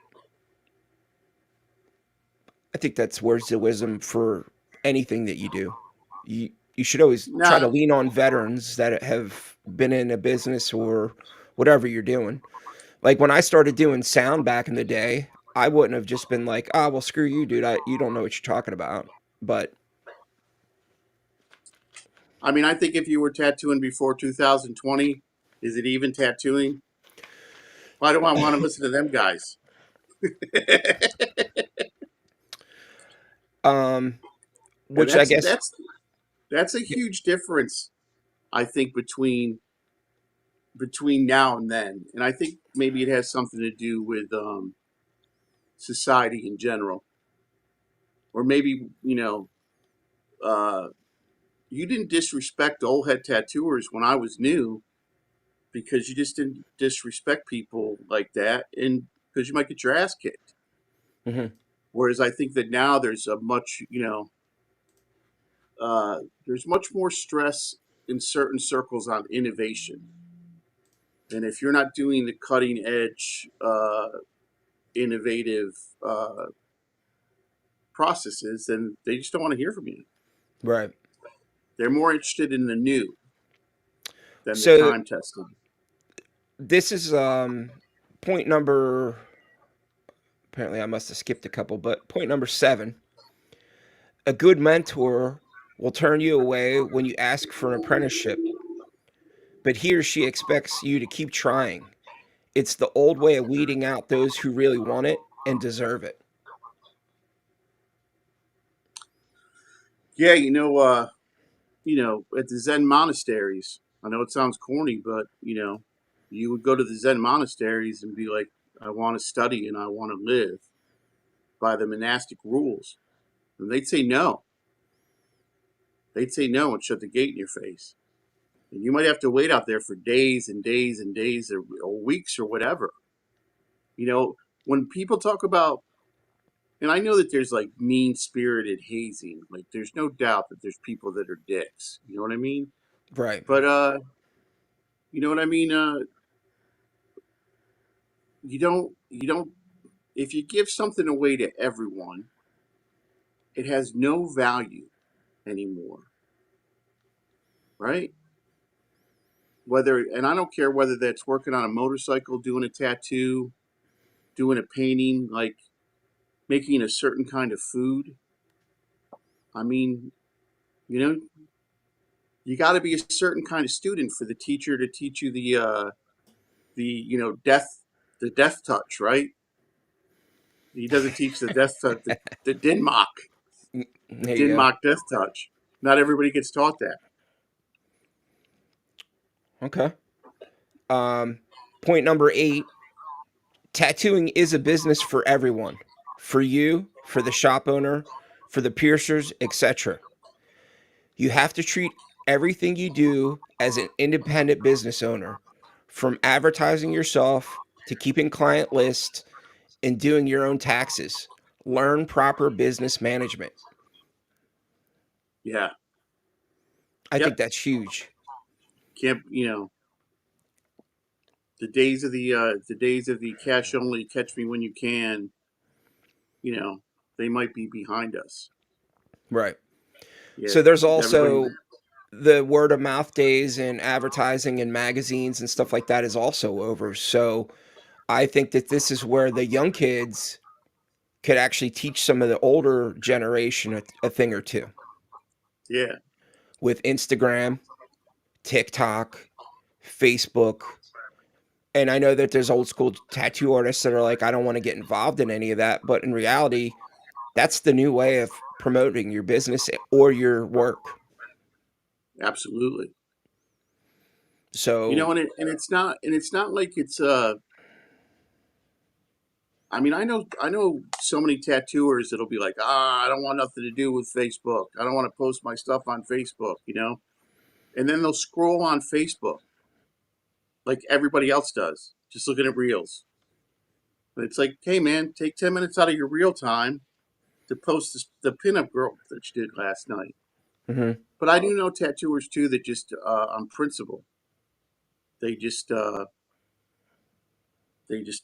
[SPEAKER 1] I think that's words of wisdom for anything that you do. You should always try
[SPEAKER 2] Nah,
[SPEAKER 1] to lean on veterans that have been in a business or whatever you're doing. Like when I started doing sound back in the day, I wouldn't have just been like, "Ah, well, screw you, dude. You don't know what you're talking about." But
[SPEAKER 2] I mean, I think if you were tattooing before 2020, is it even tattooing? Why do I want to listen to them guys?
[SPEAKER 1] um,
[SPEAKER 2] And
[SPEAKER 1] which I guess,
[SPEAKER 2] that's a huge difference, I think, between now and then. And I think maybe it has something to do with society in general, or maybe uh, you didn't disrespect old head tattooers when I was new because you just didn't disrespect people like that, and because you might get your ass kicked.
[SPEAKER 1] mhm,
[SPEAKER 2] Whereas I think that now there's a much, there's much more stress in certain circles on innovation. And if you're not doing the cutting edge, innovative uh, processes, then they just don't want to hear from you.
[SPEAKER 1] right.
[SPEAKER 2] They're more interested in the new than the
[SPEAKER 1] So
[SPEAKER 2] time tested.
[SPEAKER 1] this is point number. Apparently, I must have skipped a couple, but point number seven: a good mentor will turn you away when you ask for an apprenticeship, but he or she expects you to keep trying. It's the old way of weeding out those who really want it and deserve it.
[SPEAKER 2] Yeah, at the Zen monasteries. I know it sounds corny, but you would go to the Zen monasteries and be like, "I want to study and I want to live by the monastic rules," and they'd say no. They'd say no and shut the gate in your face. And you might have to wait out there for days and days and days or weeks or whatever. When people talk about, and I know that there's like mean spirited hazing, like there's no doubt that there's people that are dicks. You know what I mean?
[SPEAKER 1] Right.
[SPEAKER 2] But you know what I mean? You don't. If you give something away to everyone, it has no value anymore, right? And I don't care whether that's working on a motorcycle, doing a tattoo, doing a painting, like making a certain kind of food. I mean, you know, you got to be a certain kind of student for the teacher to teach you the death touch, right? He doesn't teach the death touch, the
[SPEAKER 1] There you go.
[SPEAKER 2] Denmark death touch. Not everybody gets taught that.
[SPEAKER 1] Okay. Um, Point number 8, tattooing is a business for everyone. For you, for the shop owner, for the piercers, etc. You have to treat everything you do as an independent business owner, from advertising yourself to keeping client lists and doing your own taxes. Learn proper business management.
[SPEAKER 2] Yeah.
[SPEAKER 1] I
[SPEAKER 2] Yep.
[SPEAKER 1] think that's huge.
[SPEAKER 2] Can't the days of the cash only catch me when you can, you know, they might be behind us.
[SPEAKER 1] Right.
[SPEAKER 2] Yeah.
[SPEAKER 1] So there's
[SPEAKER 2] Everybody.
[SPEAKER 1] also the word of mouth days and advertising in magazines and stuff like that is also over. So I think that this is where the young kids could actually teach some of the older generation a thing or two
[SPEAKER 2] Yeah.
[SPEAKER 1] with Instagram, TikTok, Facebook. And I know that there's old school tattoo artists that are like, I don't want to get involved in any of that. But in reality, that's the new way of promoting your business or your work.
[SPEAKER 2] Absolutely.
[SPEAKER 1] So,
[SPEAKER 2] And it's not like it's I mean, I know so many tattooers that'll be like, I don't want nothing to do with Facebook. I don't want to post my stuff on Facebook, you know? And then they'll scroll on Facebook like everybody else does, just looking at reels. And it's like, hey man, take 10 minutes out of your real time to post the pinup girl that you did last night.
[SPEAKER 1] mhm,
[SPEAKER 2] But I do know tattooers too that just on principle, they just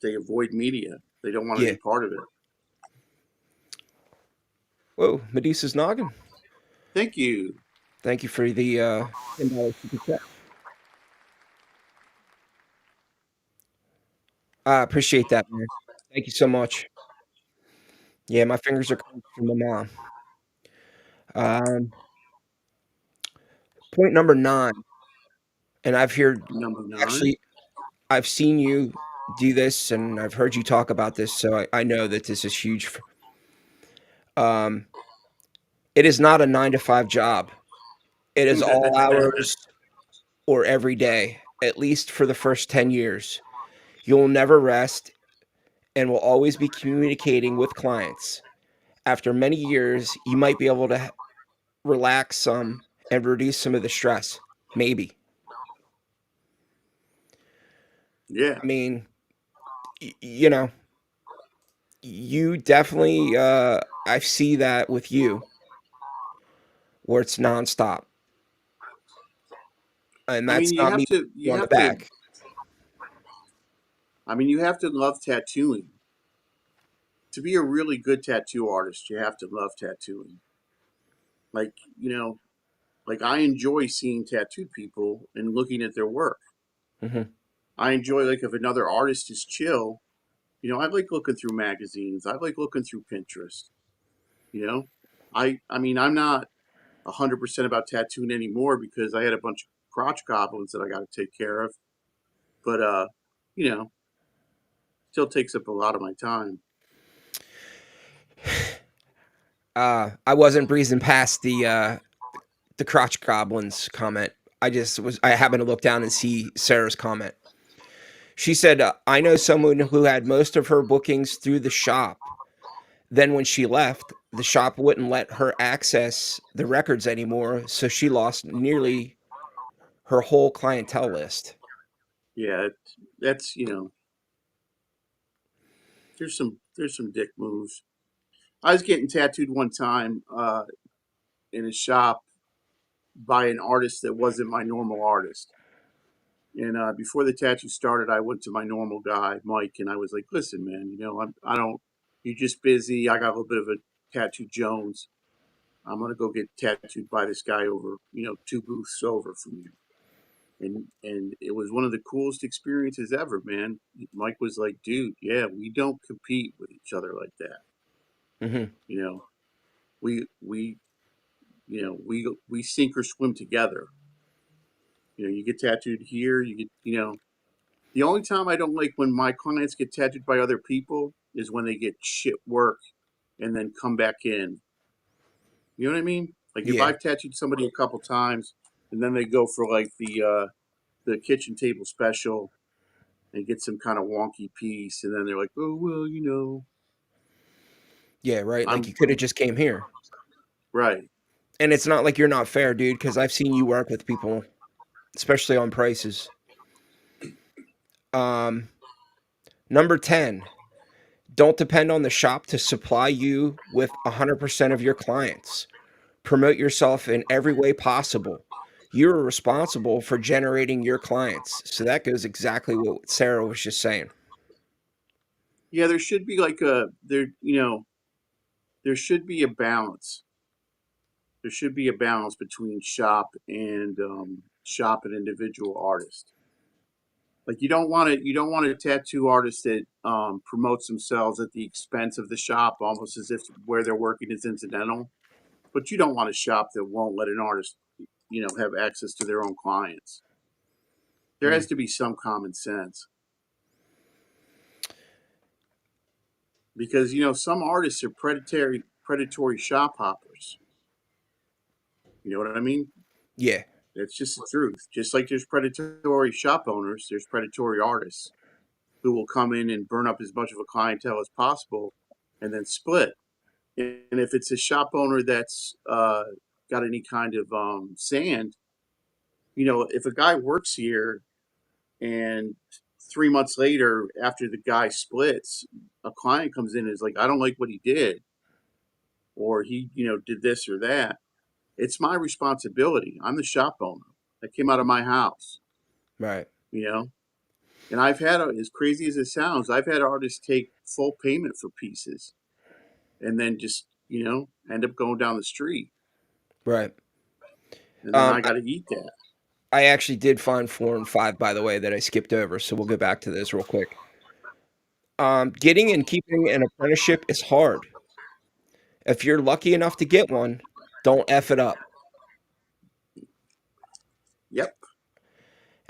[SPEAKER 2] they avoid media. They don't want
[SPEAKER 1] yeah.
[SPEAKER 2] any part of it.
[SPEAKER 1] Whoa, Medusa's noggin.
[SPEAKER 2] Thank you.
[SPEAKER 1] Thank you for the $10 super chat. I appreciate that, man. Thank you so much. Yeah, my fingers are cold from my mom. Um, Point number 9, and I've heard
[SPEAKER 2] Number 9.
[SPEAKER 1] actually I've seen you do this and I've heard you talk about this, so I know that this is huge. Um, it is not a 9 to 5 job. It is all hours or every day, at least for the first 10 years. You'll never rest and will always be communicating with clients. After many years, you might be able to relax some and reduce some of the stress. Maybe.
[SPEAKER 2] Yeah.
[SPEAKER 1] I mean, you know, you definitely, I see that with you where it's nonstop. And
[SPEAKER 2] I mean,
[SPEAKER 1] that's not me on the back.
[SPEAKER 2] you have to love tattooing. To be a really good tattoo artist, you have to love tattooing. Like, you know, like I enjoy seeing tattooed people and looking at their work.
[SPEAKER 1] Hmm.
[SPEAKER 2] I enjoy like if another artist is chill, you know, I like looking through magazines. I like looking through Pinterest, you know. I mean, I'm not 100% about tattooing anymore because I had a bunch of crotch goblins that I got to take care of. But you know, still takes up a lot of my time.
[SPEAKER 1] I wasn't breezing past the crotch goblins comment. I happened to look down and see Sarah's comment. She said, I know someone who had most of her bookings through the shop. Then when she left, the shop wouldn't let her access the records anymore, so she lost nearly her whole clientele list.
[SPEAKER 2] Yeah, that's you know, there's some dick moves. I was getting tattooed one time in a shop by an artist that wasn't my normal artist. And before the tattoo started, I went to my normal guy, Mike, and I was like, "Listen, man, you know, I don't. You're just busy. I got a little bit of a tattoo Jones. I'm gonna go get tattooed by this guy over, you know, two booths over from you." And it was one of the coolest experiences ever, man. Mike was like, "Dude, yeah, we don't compete with each other like that.
[SPEAKER 1] Hmm.
[SPEAKER 2] You know, we you know we sink or swim together. You know, you get tattooed here, you get you know." The only time I don't like when my clients get tattooed by other people is when they get shit work and then come back in. You know what I mean? Like if
[SPEAKER 1] Yeah.
[SPEAKER 2] I've tattooed somebody a couple times and then they go for like the kitchen table special and get some kind of wonky piece, and then they're like, oh well,
[SPEAKER 1] Yeah, right. Like you could have
[SPEAKER 2] I'm
[SPEAKER 1] just came here.
[SPEAKER 2] right.
[SPEAKER 1] And it's not like you're not fair, dude, because I've seen you work with people, especially on prices. Um, Number 10, don't depend on the shop to supply you with 100% of your clients. Promote yourself in every way possible. You're responsible for generating your clients. So that goes exactly what Sarah was just saying.
[SPEAKER 2] Yeah, there should be like a there there should be a balance. There should be a balance between shop and individual artist. Like you don't want a tattoo artist that promotes themselves at the expense of the shop, almost as if where they're working is incidental. But you don't want a shop that won't let an artist, have access to their own clients. There has
[SPEAKER 1] Mm.
[SPEAKER 2] to be some common sense because some artists are predatory shop hoppers. You know what I mean?
[SPEAKER 1] Yeah,
[SPEAKER 2] It's just the truth. Just like there's predatory shop owners, there's predatory artists who will come in and burn up as much of a clientele as possible and then split. And if it's a shop owner that's got any kind of sand, if a guy works here and 3 months later, after the guy splits, a client comes in and is like, I don't like what he did, or he, did this or that. It's my responsibility. I'm the shop owner. That came out of my house,
[SPEAKER 1] right,
[SPEAKER 2] you know? And I've had, as crazy as it sounds, I've had artists take full payment for pieces and then just, end up going down the street.
[SPEAKER 1] right.
[SPEAKER 2] And then
[SPEAKER 1] Um,
[SPEAKER 2] I
[SPEAKER 1] I,
[SPEAKER 2] got to eat that.
[SPEAKER 1] I actually did find 4 and 5, by the way, that I skipped over. So we'll go back to this real quick. Getting and keeping an apprenticeship is hard. If you're lucky enough to get one, don't F it up.
[SPEAKER 2] Yep.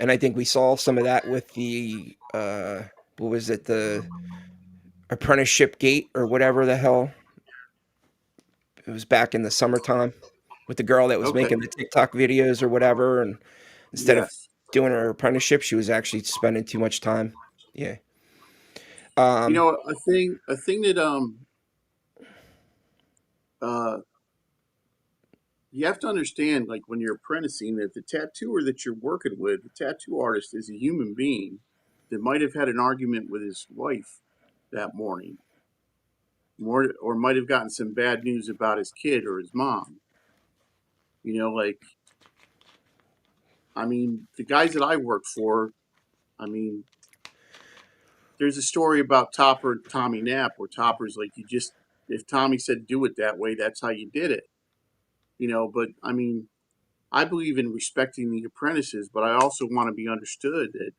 [SPEAKER 1] And I think we saw some of that with the, what was it, the apprenticeship gate or whatever the hell. It was back in the summertime with the girl that was
[SPEAKER 2] Okay.
[SPEAKER 1] making the TikTok videos or whatever. And instead of
[SPEAKER 2] Yes.
[SPEAKER 1] doing her apprenticeship, she was actually spending too much time. Yeah. Um,
[SPEAKER 2] A thing that uh you have to understand, like when you're apprenticing, that the tattooer that you're working with, the tattoo artist, is a human being that might have had an argument with his wife that morning, or might have gotten some bad news about his kid or his mom. Like, I mean, the guys that I work for, I mean, there's a story about Topper and Tommy Knapp where Topper's like, if Tommy said do it that way, that's how you did it. But I mean, I believe in respecting the apprentices, but I also want to be understood that,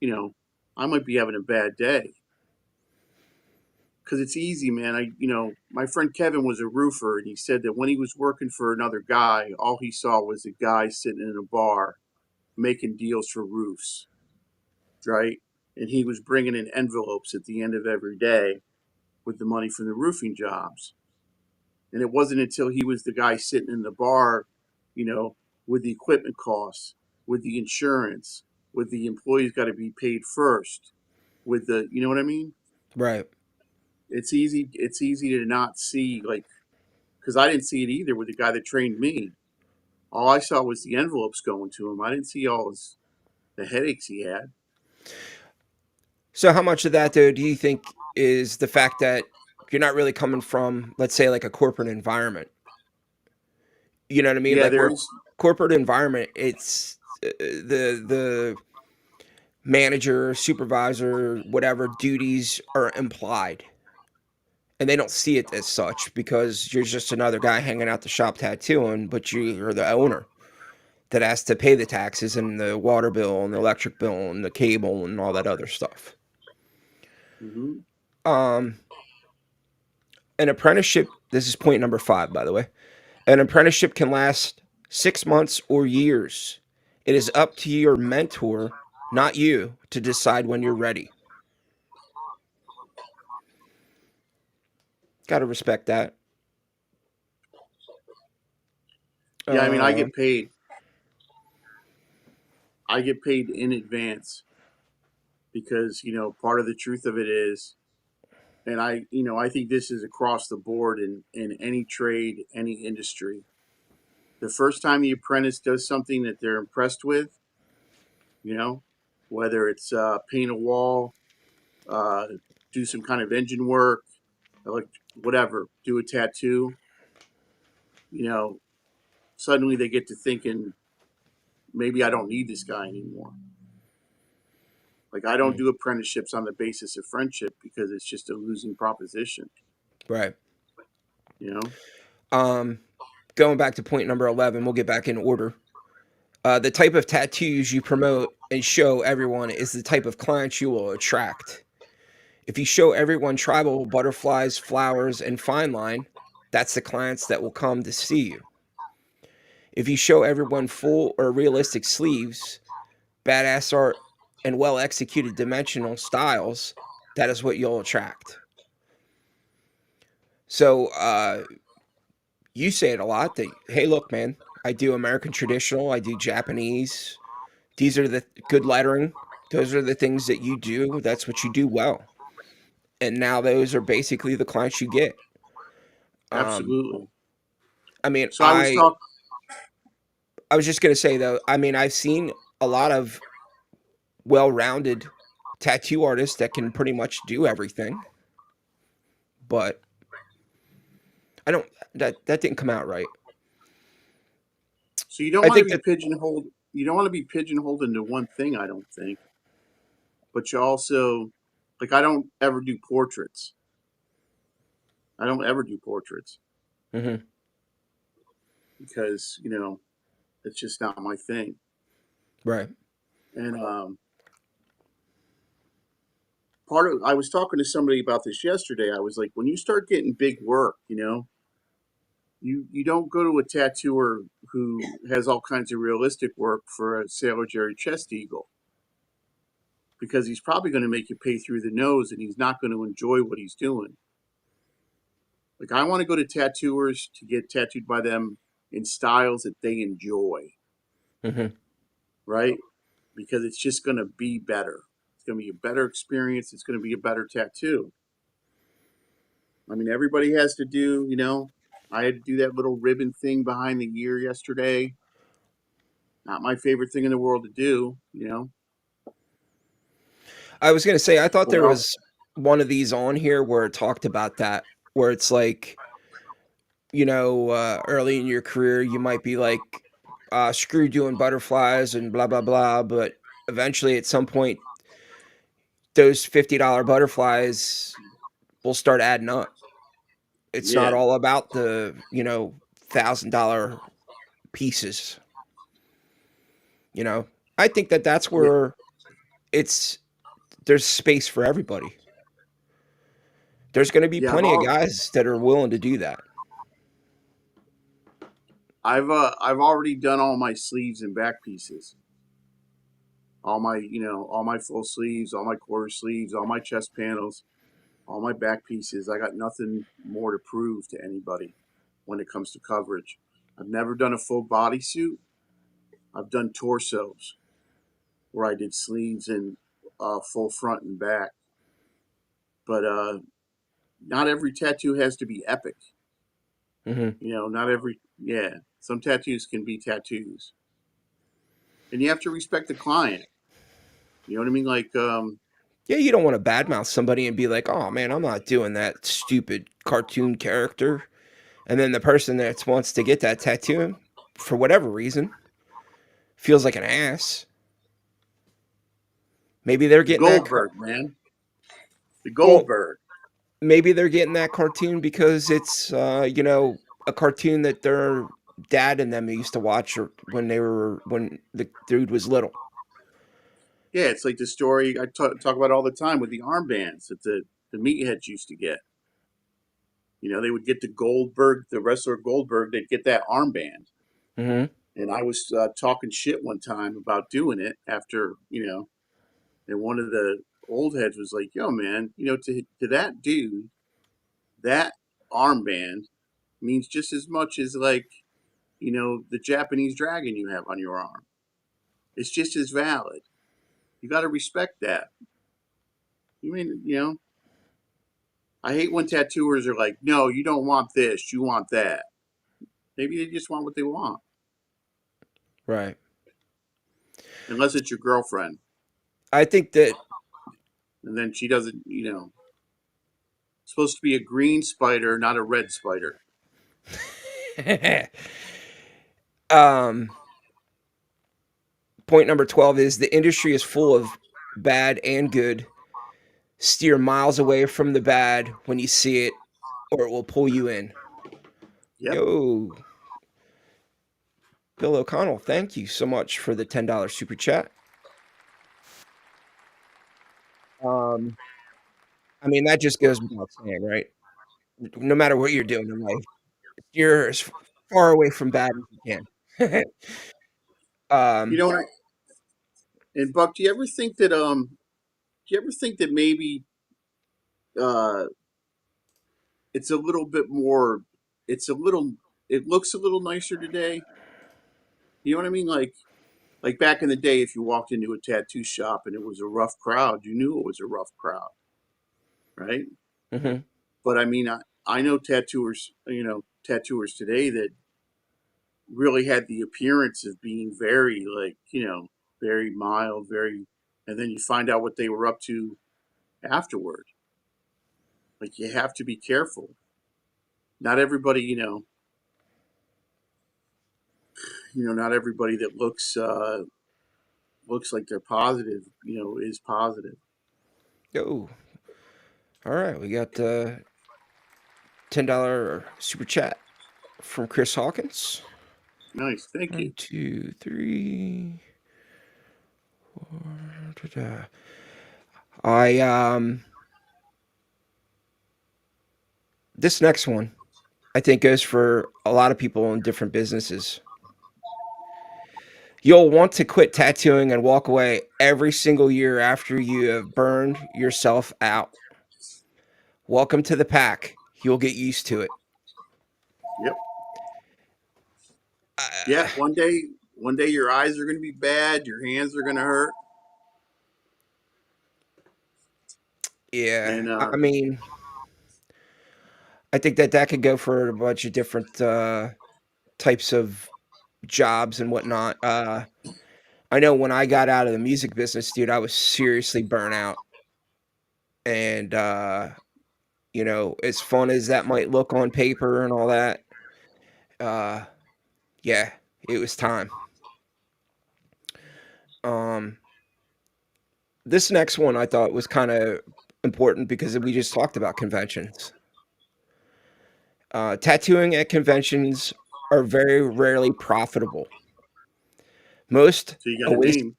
[SPEAKER 2] you know, I might be having a bad day because it's easy, man. My friend Kevin was a roofer, and he said that when he was working for another guy, all he saw was a guy sitting in a bar making deals for roofs, right? And he was bringing in envelopes at the end of every day with the money from the roofing jobs. And it wasn't until he was the guy sitting in the bar, you know, with the equipment costs, with the insurance, with the employees got to be paid first, with you know what I mean?
[SPEAKER 1] right.
[SPEAKER 2] It's easy to not see, like, because I didn't see it either with the guy that trained me. All I saw was the envelopes going to him. I didn't see the headaches he had.
[SPEAKER 1] So how much of that, though, do you think is the fact that you're not really coming from, let's say, like a corporate environment? You know what I mean?
[SPEAKER 2] Yeah,
[SPEAKER 1] Like where
[SPEAKER 2] there's
[SPEAKER 1] corporate environment, it's the manager, supervisor, whatever duties are implied. And they don't see it as such because you're just another guy hanging out the shop tattooing, but you're the owner that has to pay the taxes and the water bill and the electric bill and the cable and all that other stuff.
[SPEAKER 2] hmm
[SPEAKER 1] Um, an apprenticeship, this is point number 5, by the way. An apprenticeship can last 6 months or years. It is up to your mentor, not you, to decide when you're ready. Got to respect that.
[SPEAKER 2] yeah. I mean, I
[SPEAKER 1] Um,
[SPEAKER 2] get paid. I get paid in advance because, part of the truth of it is, and I think this is across the board in any trade, any industry. The first time the apprentice does something that they're impressed with, you know, whether it's paint a wall, uh, do some kind of engine work, like whatever, do a tattoo, you know, suddenly they get to thinking, maybe I don't need this guy anymore. Like I don't
[SPEAKER 1] Mm.
[SPEAKER 2] do apprenticeships on the basis of friendship because it's just a losing proposition,
[SPEAKER 1] Right.
[SPEAKER 2] you know?
[SPEAKER 1] Um, Going back to point number 11, we'll get back in order. The type of tattoos you promote and show everyone is the type of clients you will attract. If you show everyone tribal butterflies, flowers, and fine line, that's the clients that will come to see you. If you show everyone full or realistic sleeves, badass art, and well executed dimensional styles, that is what you'll attract. So, you say it a lot that, hey, look, man, I do American traditional, I do Japanese. These are the good lettering. Those are the things that you do. That's what you do well. And now those are basically the clients you get. Um,
[SPEAKER 2] Absolutely.
[SPEAKER 1] I mean,
[SPEAKER 2] So I was talking.
[SPEAKER 1] I was just gonna say though, I mean, I've seen a lot of well-rounded tattoo artists that can pretty much do everything, but I don't that didn't come out right.
[SPEAKER 2] So you don't
[SPEAKER 1] I
[SPEAKER 2] want to
[SPEAKER 1] think
[SPEAKER 2] be
[SPEAKER 1] that
[SPEAKER 2] pigeonholed. You don't want to be pigeonholed into one thing. I don't think. But you also, like, I don't ever do portraits. I don't ever do portraits
[SPEAKER 1] mhm,
[SPEAKER 2] because it's just not my thing.
[SPEAKER 1] right.
[SPEAKER 2] And part of I was talking to somebody about this yesterday. I was like, when you start getting big work, you don't go to a tattooer who has all kinds of realistic work for a Sailor Jerry chest eagle because he's probably going to make you pay through the nose and he's not going to enjoy what he's doing. Like I want to go to tattooers to get tattooed by them in styles that they enjoy,
[SPEAKER 1] Mhm.
[SPEAKER 2] right? Because it's just going to be better. It's going to be a better experience. It's going to be a better tattoo. I mean, everybody has to do, I had to do that little ribbon thing behind the ear yesterday. Not my favorite thing in the world to do.
[SPEAKER 1] I was gonna say I thought there
[SPEAKER 2] Well,
[SPEAKER 1] was one of these on here where it talked about that, where it's like, early in your career, you might be like, screw doing butterflies and blah blah blah, but eventually, at some point, those $50 butterflies will start adding up. It's not
[SPEAKER 2] yeah,
[SPEAKER 1] all about the $1,000 pieces. You know, I think that that's
[SPEAKER 2] yeah,
[SPEAKER 1] where it's there's space for everybody. There's going to be
[SPEAKER 2] yeah.
[SPEAKER 1] plenty of guys that are willing to do that.
[SPEAKER 2] I've already done all my sleeves and back pieces. All my full sleeves, all my quarter sleeves, all my chest panels, all my back pieces. I got nothing more to prove to anybody when it comes to coverage. I've never done a full bodysuit. I've done torsos where I did sleeves and full front and back. But not every tattoo has to be epic.
[SPEAKER 1] Hmm.
[SPEAKER 2] Not every, yeah. Some tattoos can be tattoos. And you have to respect the client. You know what I mean? Like,
[SPEAKER 1] Yeah, you don't want to badmouth somebody and be like, "Oh man, I'm not doing that stupid cartoon character." And then the person that wants to get that tattoo, for whatever reason, feels like an ass. Maybe they're
[SPEAKER 2] the
[SPEAKER 1] getting that.
[SPEAKER 2] Goldberg, man. The
[SPEAKER 1] Well,
[SPEAKER 2] Goldberg.
[SPEAKER 1] maybe they're getting that cartoon because it's a cartoon that their dad and them used to watch when the dude was little.
[SPEAKER 2] Yeah, it's like the story I talk about all the time with the armbands that the meatheads used to get. They would get the Goldberg, the wrestler Goldberg, they'd get that armband.
[SPEAKER 1] Hmm.
[SPEAKER 2] And I was talking shit one time about doing it after, and one of the old heads was like, yo, man, to that dude, that armband means just as much as like, the Japanese dragon you have on your arm. It's just as valid. You got to respect that. I hate when tattooers are like, no, you don't want this, you want that. Maybe they just want what they want,
[SPEAKER 1] Right.
[SPEAKER 2] unless it's your girlfriend,
[SPEAKER 1] I think that
[SPEAKER 2] and then she doesn't. It's supposed to be a green spider, not a red spider.
[SPEAKER 1] um, point number 12 is the industry is full of bad and good. Steer miles away from the bad when you see it, or it will pull you in.
[SPEAKER 2] Yep.
[SPEAKER 1] Yo, Bill O'Connell, thank you so much for the $10 super chat. Um, I mean, that just goes without saying, right? No matter what you're doing in life, you're as far away from bad as you can.
[SPEAKER 2] You
[SPEAKER 1] um,
[SPEAKER 2] know, and Buck, do you ever think that maybe uh, it's a little bit more, it's a little, it looks a little nicer today. You know what I mean? Like back in the day, if you walked into a tattoo shop and it was a rough crowd, you knew it was a rough crowd, right?
[SPEAKER 1] mhm.
[SPEAKER 2] But I mean, I know tattooers today that really had the appearance of being very like, very mild, and then you find out what they were up to afterward. Like you have to be careful. Not everybody, not everybody that looks like they're positive, is positive.
[SPEAKER 1] Yo, all right, we got $10 super chat from Chris Hawkins.
[SPEAKER 2] Nice, thank
[SPEAKER 1] One,
[SPEAKER 2] you.
[SPEAKER 1] two, three, four. Da-da. I This next one I think goes for a lot of people in different businesses. You'll want to quit tattooing and walk away every single year after you have burned yourself out. Welcome to the pack. You'll get used to it.
[SPEAKER 2] Yep. Yeah.
[SPEAKER 1] Uh,
[SPEAKER 2] One day your eyes are going to be bad. Your hands are going to hurt.
[SPEAKER 1] yeah,
[SPEAKER 2] And
[SPEAKER 1] I mean, I think that that could go for a bunch of different types of jobs and whatnot. I know when I got out of the music business, dude, I was seriously burnt out. And, as fun as that might look on paper and all that, uh, yeah, it was time. Um, this next one I thought was kind of important because we just talked about conventions. Tattooing at conventions are very rarely profitable. Most
[SPEAKER 2] so you
[SPEAKER 1] a
[SPEAKER 2] got a
[SPEAKER 1] waste,
[SPEAKER 2] name,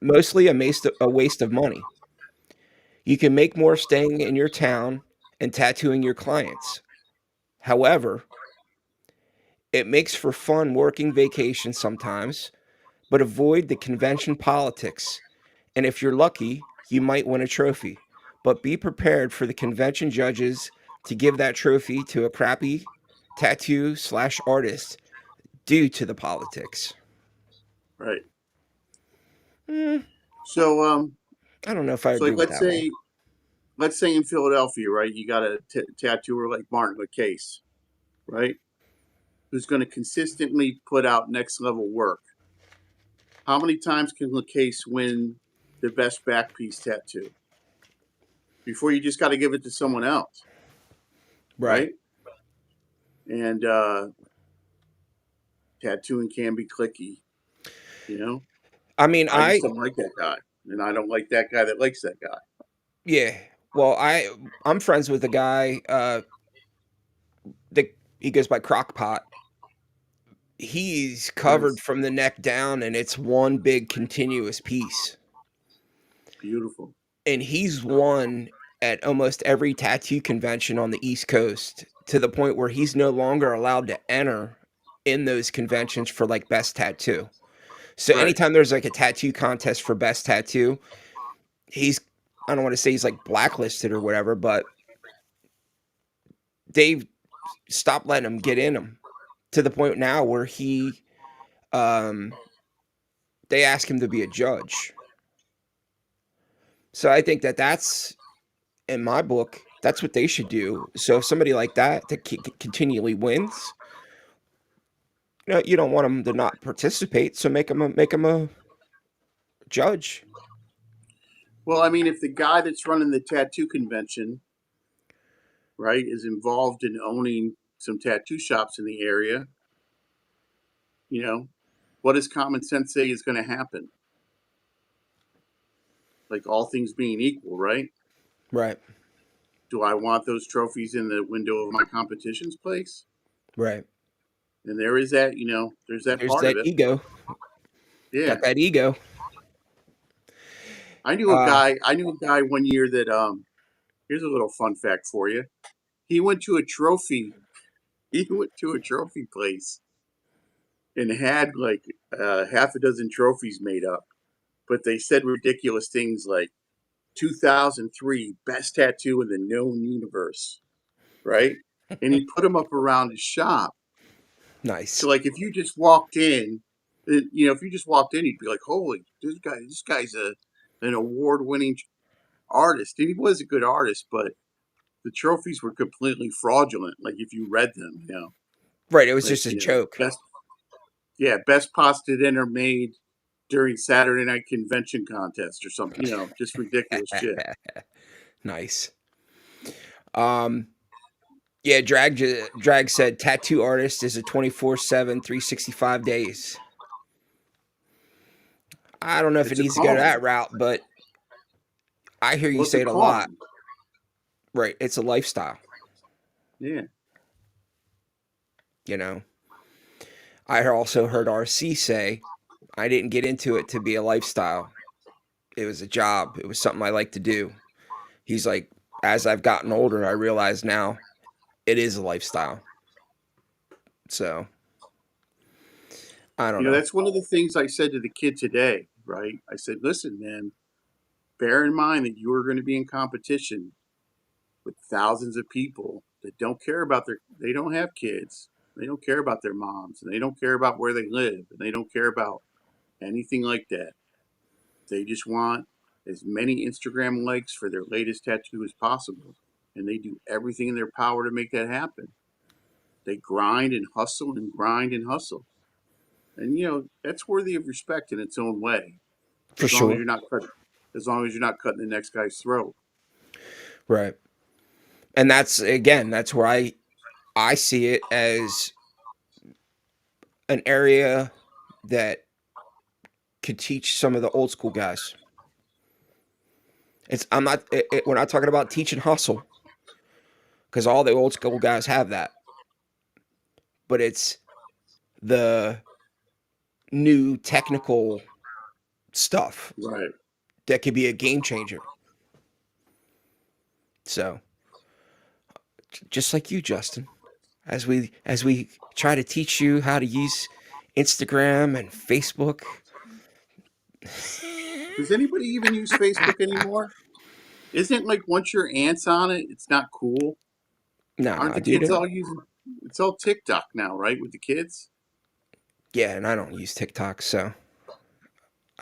[SPEAKER 1] mostly a waste of money. You can make more staying in your town and tattooing your clients. However, it makes for fun working vacation sometimes, but avoid the convention politics. And if you're lucky, you might win a trophy. But be prepared for the convention judges to give that trophy to a crappy tattoo slash artist due to the politics.
[SPEAKER 2] right?
[SPEAKER 1] Mm,
[SPEAKER 2] So
[SPEAKER 1] I don't know if I
[SPEAKER 2] so
[SPEAKER 1] agree
[SPEAKER 2] like
[SPEAKER 1] with that one.
[SPEAKER 2] let's say in Philadelphia, right? You got a tattooer like Martin LaCase, right? Who's going to consistently put out next level work. How many times can LaCase win the best back piece tattoo before you just got to give it to someone else,
[SPEAKER 1] Right.
[SPEAKER 2] right? And tattooing can be clicky, you know.
[SPEAKER 1] I mean,
[SPEAKER 2] I just don't like that guy, and I don't like that guy that likes that guy.
[SPEAKER 1] yeah. Well, I'm friends with a guy that he goes by Crockpot. He's covered
[SPEAKER 2] Nice,
[SPEAKER 1] from the neck down and it's one big continuous piece.
[SPEAKER 2] beautiful,
[SPEAKER 1] And he's won at almost every tattoo convention on the East Coast to the point where he's no longer allowed to enter in those conventions for like best tattoo. So
[SPEAKER 2] right,
[SPEAKER 1] anytime there's like a tattoo contest for best tattoo, he's I don't want to say he's like blacklisted or whatever, but they've stopped letting him get in them to the point now where he um they ask him to be a judge. So I think that that's in my book. That's what they should do. So if somebody like that that continually wins, you don't want them to not participate. So make them a judge.
[SPEAKER 2] Well, I mean, if the guy that's running the tattoo convention, right, is involved in owning some tattoo shops in the area, you know, what does common sense say is going to happen? Like all things being equal, right?
[SPEAKER 1] Right.
[SPEAKER 2] Do I want those trophies in the window of my competition's place?
[SPEAKER 1] Right.
[SPEAKER 2] And there is that, there's that
[SPEAKER 1] There's
[SPEAKER 2] part of
[SPEAKER 1] that
[SPEAKER 2] it.
[SPEAKER 1] ego.
[SPEAKER 2] Yeah.
[SPEAKER 1] Got that ego.
[SPEAKER 2] I knew a
[SPEAKER 1] Uh,
[SPEAKER 2] guy, I knew a guy one year that here's a little fun fact for you. He went to a trophy, he went to a trophy place and had like half a dozen trophies made up, but they said ridiculous things like 2003 best tattoo in the known universe, right? And he put them up around his shop. So
[SPEAKER 1] nice.
[SPEAKER 2] like if you just walked in, if you just walked in, you'd be like, "Holy, this guy's an award-winning artist." And he was a good artist, but the trophies were completely fraudulent. Like if you read them,
[SPEAKER 1] Right. It was
[SPEAKER 2] like
[SPEAKER 1] just a joke.
[SPEAKER 2] best pasta dinner made during Saturday night convention contest or something. Just ridiculous shit.
[SPEAKER 1] Nice. Um, yeah, Drag said tattoo artist is a 24/7, 365 days. I don't know if it
[SPEAKER 2] It's a
[SPEAKER 1] needs to go
[SPEAKER 2] calling.
[SPEAKER 1] that route, but I hear you
[SPEAKER 2] Well, it's
[SPEAKER 1] say
[SPEAKER 2] a
[SPEAKER 1] it a lot.
[SPEAKER 2] calling.
[SPEAKER 1] Right. It's a lifestyle.
[SPEAKER 2] Yeah.
[SPEAKER 1] You know, I also heard RC say, I didn't get into it to be a lifestyle. It was a job. It was something I like to do. He's like, as I've gotten older, I realize now it is a lifestyle. So I don't know.
[SPEAKER 2] That's one of the things I said to the kid today, right? I said, listen, man, bear in mind that you are going to be in competition with thousands of people that don't care about they don't have kids. They don't care about their moms and they don't care about where they live and they don't care about anything like that. They just want as many Instagram likes for their latest tattoo as possible. And they do everything in their power to make that happen. They grind and hustle and grind and hustle. And that's worthy of respect in its own way,
[SPEAKER 1] For
[SPEAKER 2] as long as
[SPEAKER 1] sure.
[SPEAKER 2] you're not cutting, as long as you're not cutting the next guy's throat.
[SPEAKER 1] Right. And that's again, that's where I see it as an area that could teach some of the old school guys. It's I'm not we're not talking about teaching hustle because all the old school guys have that, but it's the new technical stuff
[SPEAKER 2] Right.
[SPEAKER 1] that could be a game changer. So, just like you, Justin, as we try to teach you how to use Instagram and Facebook.
[SPEAKER 2] Does anybody even use Facebook anymore? Isn't it like once your aunt's on it, it's not cool? Aren't
[SPEAKER 1] No,
[SPEAKER 2] the
[SPEAKER 1] dude.
[SPEAKER 2] kids all using? It's all TikTok now, right? With the kids.
[SPEAKER 1] Yeah, and I don't use TikTok, so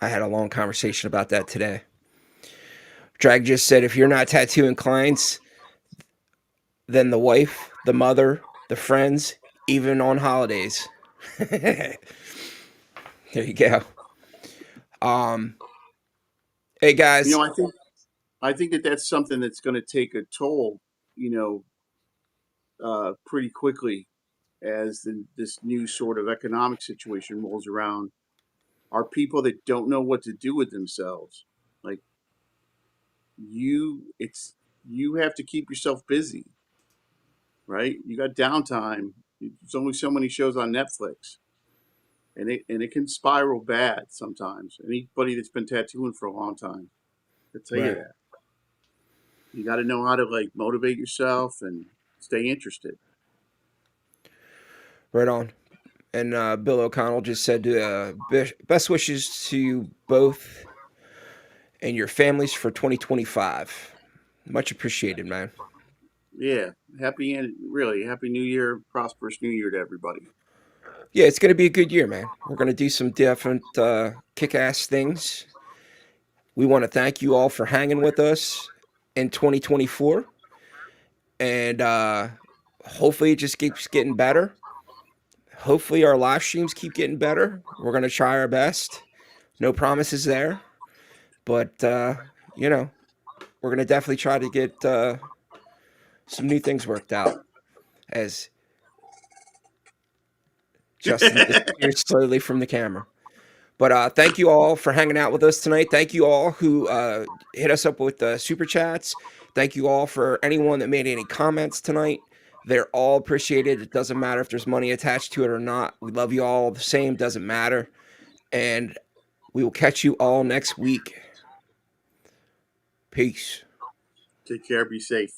[SPEAKER 1] I had a long conversation about that today. Drag just said if you're not tattooing clients, then the wife, the mother, the friends, even on holidays. There you go. Um, hey
[SPEAKER 2] You
[SPEAKER 1] guys,
[SPEAKER 2] know, I think that that's something that's going to take a toll. You pretty quickly as this new sort of economic situation rolls around. Are people that don't know what to do with themselves. Like you have to keep yourself busy, right? You got downtime. There's only so many shows on Netflix, and it can spiral bad sometimes. Anybody that's been tattooing for a long time, I tell you
[SPEAKER 1] right,
[SPEAKER 2] that. You got to know how to like motivate yourself and stay interested.
[SPEAKER 1] right on. And Bill O'Connell just said, best wishes to you both and your families for 2025. Much appreciated, man.
[SPEAKER 2] Yeah, happy and really happy New Year, prosperous New Year to everybody.
[SPEAKER 1] Yeah, it's going to be a good year, man. We're going to do some different kick ass things. We want to thank you all for hanging with us in 2024. And hopefully it just keeps getting better. Hopefully our live streams keep getting better. We're going to try our best. No promises there. But, you know, we're going to definitely try to get some new things worked out as Justin disappears slowly from the camera. But thank you all for hanging out with us tonight. Thank you all who hit us up with super chats. Thank you all for anyone that made any comments tonight. They're all appreciated. It doesn't matter if there's money attached to it or not. We love you all the same. Doesn't matter. And we will catch you all next week. Peace.
[SPEAKER 2] Take care. Be safe.